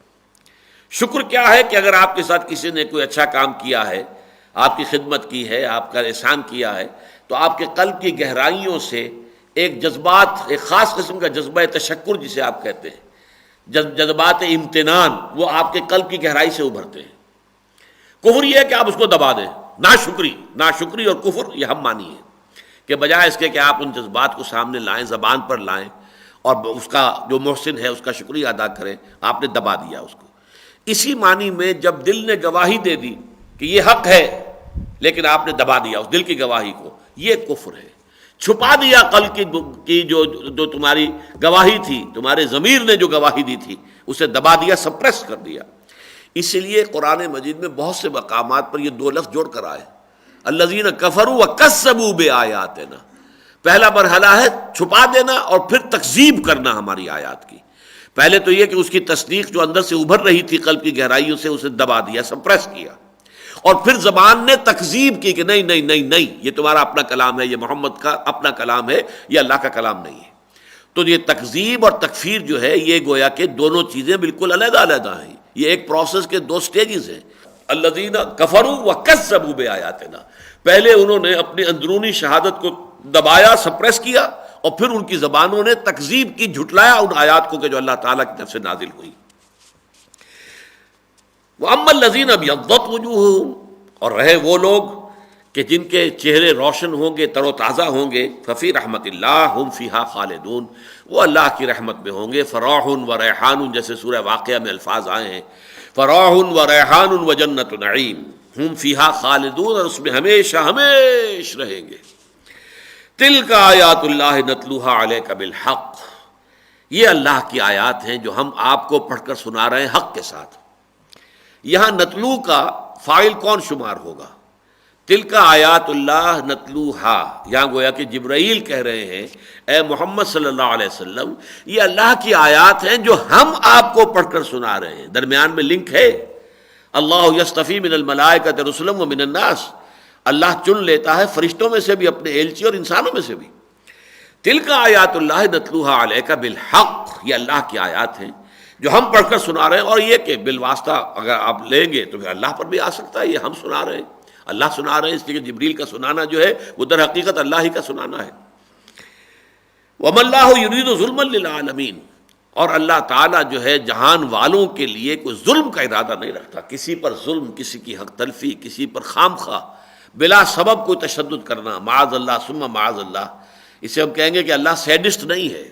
شکر کیا ہے کہ اگر آپ کے ساتھ کسی نے کوئی اچھا کام کیا ہے، آپ کی خدمت کی ہے، آپ کا احسان کیا ہے، تو آپ کے قلب کی گہرائیوں سے ایک جذبات، ایک خاص قسم کا جذبہ تشکر جسے آپ کہتے ہیں، جذبات امتنان، وہ آپ کے قلب کی گہرائی سے ابھرتے ہیں۔ کفر یہ ہے کہ آپ اس کو دبا دیں، ناشکری اور کفر یہ ہم مانی ہے، کہ بجائے اس کے کہ آپ ان جذبات کو سامنے لائیں، زبان پر لائیں اور اس کا جو محسن ہے اس کا شکریہ ادا کریں، آپ نے دبا دیا اس کو۔ اسی معنی میں جب دل نے گواہی دے دی کہ یہ حق ہے لیکن آپ نے دبا دیا اس دل کی گواہی کو، یہ کفر ہے۔ چھپا دیا قلب کی جو تمہاری گواہی تھی، تمہارے ضمیر نے جو گواہی دی تھی اسے دبا دیا، سپریس کر دیا۔ اسی لیے قرآن مجید میں بہت سے مقامات پر یہ دو لفظ جوڑ کر آئے، الذین کفروا وکذبوا بآیاتنا۔ پہلا مرحلہ ہے چھپا دینا اور پھر تکذیب کرنا ہماری آیات کی۔ پہلے تو یہ کہ اس کی تصدیق جو اندر سے ابھر رہی تھی قلب کی گہرائیوں سے، اسے دبا دیا، سپریس کیا، اور پھر زبان نے تکذیب کی کہ نہیں نہیں نہیں نہیں، یہ تمہارا اپنا کلام ہے، یہ محمد کا اپنا کلام ہے، یہ اللہ کا کلام نہیں ہے۔ تو یہ تکذیب اور تکفیر جو ہے یہ گویا کہ دونوں چیزیں بالکل علیحدہ علیحدہ ہیں، یہ ایک پروسیس کے دو سٹیجز ہیں۔ الذین کفروا وکذبوا بآیاتنا، پہلے انہوں نے اپنی اندرونی شہادت کو دبایا، سپریس کیا، اور پھر ان کی زبانوں نے تکذیب کی، جھٹلایا ان آیات کو کہ جو اللہ تعالیٰ کی طرف سے نازل ہوئی۔ وَأَمَّا الَّذِينَ ابْيَضَّتْ وُجُوهُهُمْ، اور رہے وہ لوگ کہ جن کے چہرے روشن ہوں گے، تر و تازہ ہوں گے، ففی رحمت اللہ ہم فیہا خالدون، وہ اللہ کی رحمت میں ہوں گے۔ فراح و ریحان، جیسے سورہ واقعہ میں الفاظ آئے ہیں، فراح و ریحان و جنت نعیم، ہم فیہا خالدون، اور اس میں ہمیشہ ہمیش رہیں گے۔ تلک آیات اللہ نتلوہا علیک بالحق، یہ اللہ کی آیات ہیں جو ہم آپ کو پڑھ کر سنا رہے ہیں حق کے ساتھ۔ یہاں نتلو کا فاعل کون شمار ہوگا؟ تلک آیات اللہ نتلوہا، یہاں گویا کہ جبرائیل کہہ رہے ہیں اے محمد صلی اللہ علیہ وسلم یہ اللہ کی آیات ہیں جو ہم آپ کو پڑھ کر سنا رہے ہیں۔ درمیان میں لنک ہے، اللہ یصطفی من الملائکۃ رسلا ومن الناس، اللہ چن لیتا ہے فرشتوں میں سے بھی اپنے ایلچی اور انسانوں میں سے بھی۔ تلک آیات اللہ نتلوہا علیک بالحق، یہ اللہ کی آیات ہیں جو ہم پڑھ کر سنا رہے ہیں، اور یہ کہ بالواسطہ اگر آپ لیں گے تو پھر اللہ پر بھی آ سکتا ہے، یہ ہم سنا رہے ہیں، اللہ سنا رہے ہیں، اس لیے کہ جبریل کا سنانا جو ہے وہ در حقیقت اللہ ہی کا سنانا ہے۔ وَمَا اللَّهُ يُرِيدُ ظُلْمًا لِلْعَالَمِينَ، اور اللہ تعالیٰ جو ہے جہان والوں کے لیے کوئی ظلم کا ارادہ نہیں رکھتا، کسی پر ظلم، کسی کی حق تلفی، کسی پر خام خواہ بلا سبب کوئی تشدد کرنا، معاذ اللہ ثم معاذ اللہ، اسے ہم کہیں گے کہ اللہ سیڈسٹ نہیں ہے۔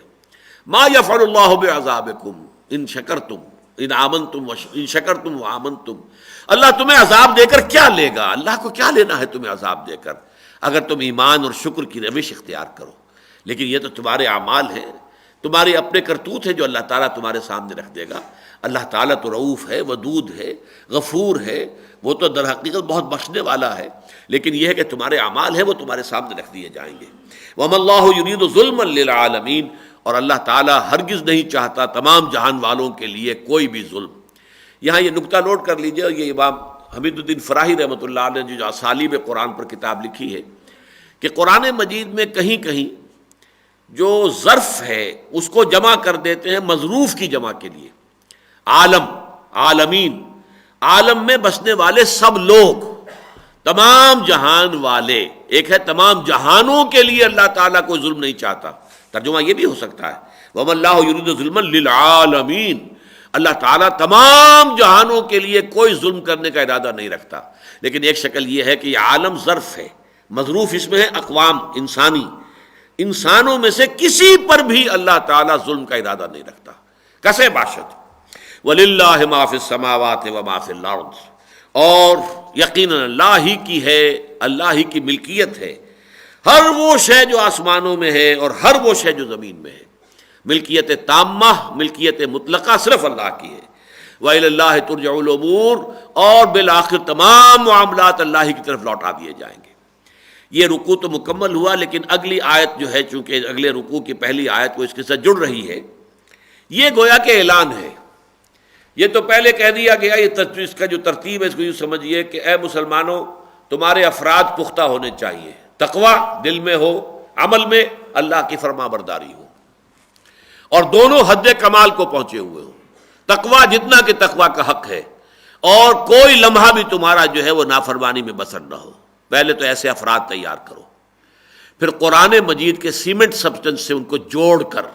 ما یفعل اللہ بعذابکم ان شکرتم، ان آمنتم ان شکرتم وآمنتم، اللہ تمہیں عذاب دے کر کیا لے گا؟ اللہ کو کیا لینا ہے تمہیں عذاب دے کر، اگر تم ایمان اور شکر کی روش اختیار کرو۔ لیکن یہ تو تمہارے اعمال ہیں، تمہارے اپنے کرتوت ہیں جو اللہ تعالیٰ تمہارے سامنے رکھ دے گا۔ اللہ تعالیٰ تو رؤوف ہے، ودود ہے، غفور ہے، وہ تو در حقیقت بہت بخشنے والا ہے، لیکن یہ ہے کہ تمہارے اعمال ہیں وہ تمہارے سامنے رکھ دیے جائیں گے۔ وَمَا اللَّهُ يُرِيدُ ظُلْمًا لِّلْعَالَمِينَ، اور اللہ تعالیٰ ہرگز نہیں چاہتا تمام جہان والوں کے لیے کوئی بھی ظلم۔ یہاں یہ نکتہ نوٹ کر لیجئے، یہ امام حمید الدین فراہی رحمۃ اللہ علیہ نے جو اسالیب قرآن پر کتاب لکھی ہے کہ قرآن مجید میں کہیں کہیں جو ظرف ہے اس کو جمع کر دیتے ہیں مظروف کی جمع کے لیے، عالم، عالمین، عالم میں بسنے والے سب لوگ، تمام جہان والے۔ ایک ہے تمام جہانوں کے لیے اللہ تعالیٰ کوئی ظلم نہیں چاہتا، ترجمہ یہ بھی ہو سکتا ہے وَمَا اللَّهُ يُرِيدُ ظُلْمًا لِّلْعَالَمِينَ، اللہ تعالیٰ تمام جہانوں کے لیے کوئی ظلم کرنے کا ارادہ نہیں رکھتا۔ لیکن ایک شکل یہ ہے کہ یہ عالم ظرف ہے، مظروف اس میں ہے اقوام، انسانی، انسانوں میں سے کسی پر بھی اللہ تعالیٰ ظلم کا ارادہ نہیں رکھتا، کسے باشد۔ وَلِلَّهِ مَا فِي السَّمَاوَاتِ وَمَا فِي الْأَرْضِ، اور یقیناً اللہ ہی کی ہے، اللہ ہی کی ملکیت ہے ہر وہ شے جو آسمانوں میں ہے اور ہر وہ شے جو زمین میں ہے۔ ملکیت تامہ، ملکیت مطلقہ صرف اللہ کی ہے۔ وَإِلَى اللَّهِ تُرْجَعُ الْأُمُورُ، اور بالآخر تمام معاملات اللہ ہی کی طرف لوٹا دیے جائیں گے۔ یہ رکوع تو مکمل ہوا، لیکن اگلی آیت جو ہے چونکہ اگلے رکوع کی پہلی آیت وہ اس کے ساتھ جڑ رہی ہے، یہ گویا کہ اعلان ہے۔ یہ تو پہلے کہہ دیا گیا، یہ اس کا جو ترتیب ہے اس کو یوں سمجھیے کہ اے مسلمانوں، تمہارے افراد پختہ ہونے چاہیے، تقویٰ دل میں ہو، عمل میں اللہ کی فرما برداری ہو، اور دونوں حد کمال کو پہنچے ہوئے ہوں۔ تقویٰ جتنا کہ تقویٰ کا حق ہے، اور کوئی لمحہ بھی تمہارا جو ہے وہ نافرمانی میں بسر نہ ہو۔ پہلے تو ایسے افراد تیار کرو، پھر قرآن مجید کے سیمنٹ سبسٹنس سے ان کو جوڑ کر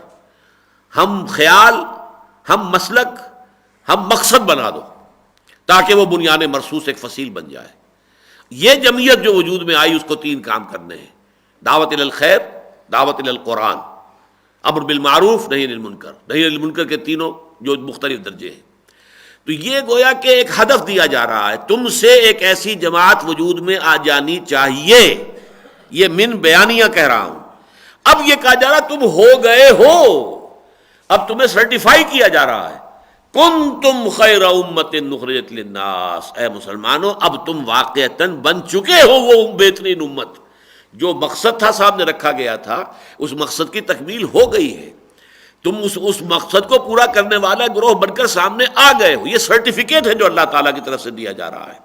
ہم خیال، ہم مسلک، ہم مقصد بنا دو، تاکہ وہ بنیان مرصوص ایک فصیل بن جائے۔ یہ جمعیت جو وجود میں آئی اس کو تین کام کرنے ہیں: دعوت الی الخیر، دعوت الی القرآن، امر بالمعروف، نہی عن المنکر۔ نہی عن المنکر کے تینوں جو مختلف درجے ہیں، تو یہ گویا کہ ایک ہدف دیا جا رہا ہے، تم سے ایک ایسی جماعت وجود میں آ جانی چاہیے۔ یہ من بیانیہ کہہ رہا ہوں۔ اب یہ کہا جا رہا تم ہو گئے ہو، اب تمہیں سرٹیفائی کیا جا رہا ہے، کنتم خیر امۃ اخرجت للناس، اے مسلمانوں اب تم واقعتاً بن چکے ہو وہ بہترین امت۔ جو مقصد تھا سامنے رکھا گیا تھا، اس مقصد کی تکمیل ہو گئی ہے، تم اس مقصد کو پورا کرنے والا گروہ بن کر سامنے آ گئے ہو۔ یہ سرٹیفکیٹ ہے جو اللہ تعالیٰ کی طرف سے دیا جا رہا ہے۔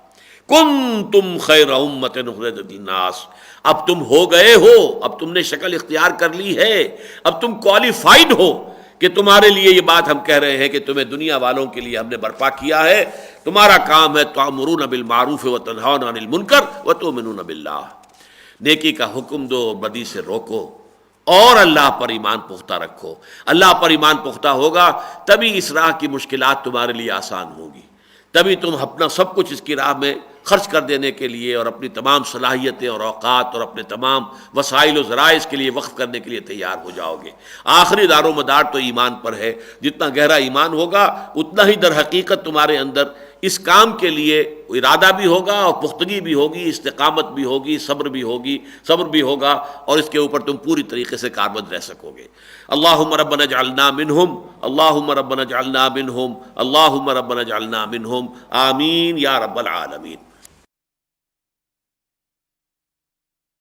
کنتم خیر امۃ اخرجت للناس، اب تم ہو گئے ہو، اب تم نے شکل اختیار کر لی ہے، اب تم کوالیفائڈ ہو کہ تمہارے لیے یہ بات ہم کہہ رہے ہیں کہ تمہیں دنیا والوں کے لیے ہم نے برپا کیا ہے۔ تمہارا کام ہے تأمرون بالمعروف وتنہون عن المنکر وتؤمنون باللہ، نیکی کا حکم دو، بدی سے روکو، اور اللہ پر ایمان پختہ رکھو۔ اللہ پر ایمان پختہ ہوگا تبھی اس راہ کی مشکلات تمہارے لیے آسان ہوگی، تبھی تم اپنا سب کچھ اس کی راہ میں خرچ کر دینے کے لیے اور اپنی تمام صلاحیتیں اور اوقات اور اپنے تمام وسائل و ذرائع کے لیے وقف کرنے کے لیے تیار ہو جاؤ گے۔ آخری دار و مدار تو ایمان پر ہے، جتنا گہرا ایمان ہوگا اتنا ہی در حقیقت تمہارے اندر اس کام کے لیے ارادہ بھی ہوگا اور پختگی بھی ہوگی، استقامت بھی ہوگی، صبر بھی ہوگا، اور اس کے اوپر تم پوری طریقے سے کاربند رہ سکو گے۔ اللہم ربنا اجعلنا منہم، اللہم ربنا اجعلنا منہم، اللہم ربنا اجعلنا منہم، آمین یا رب العالمین۔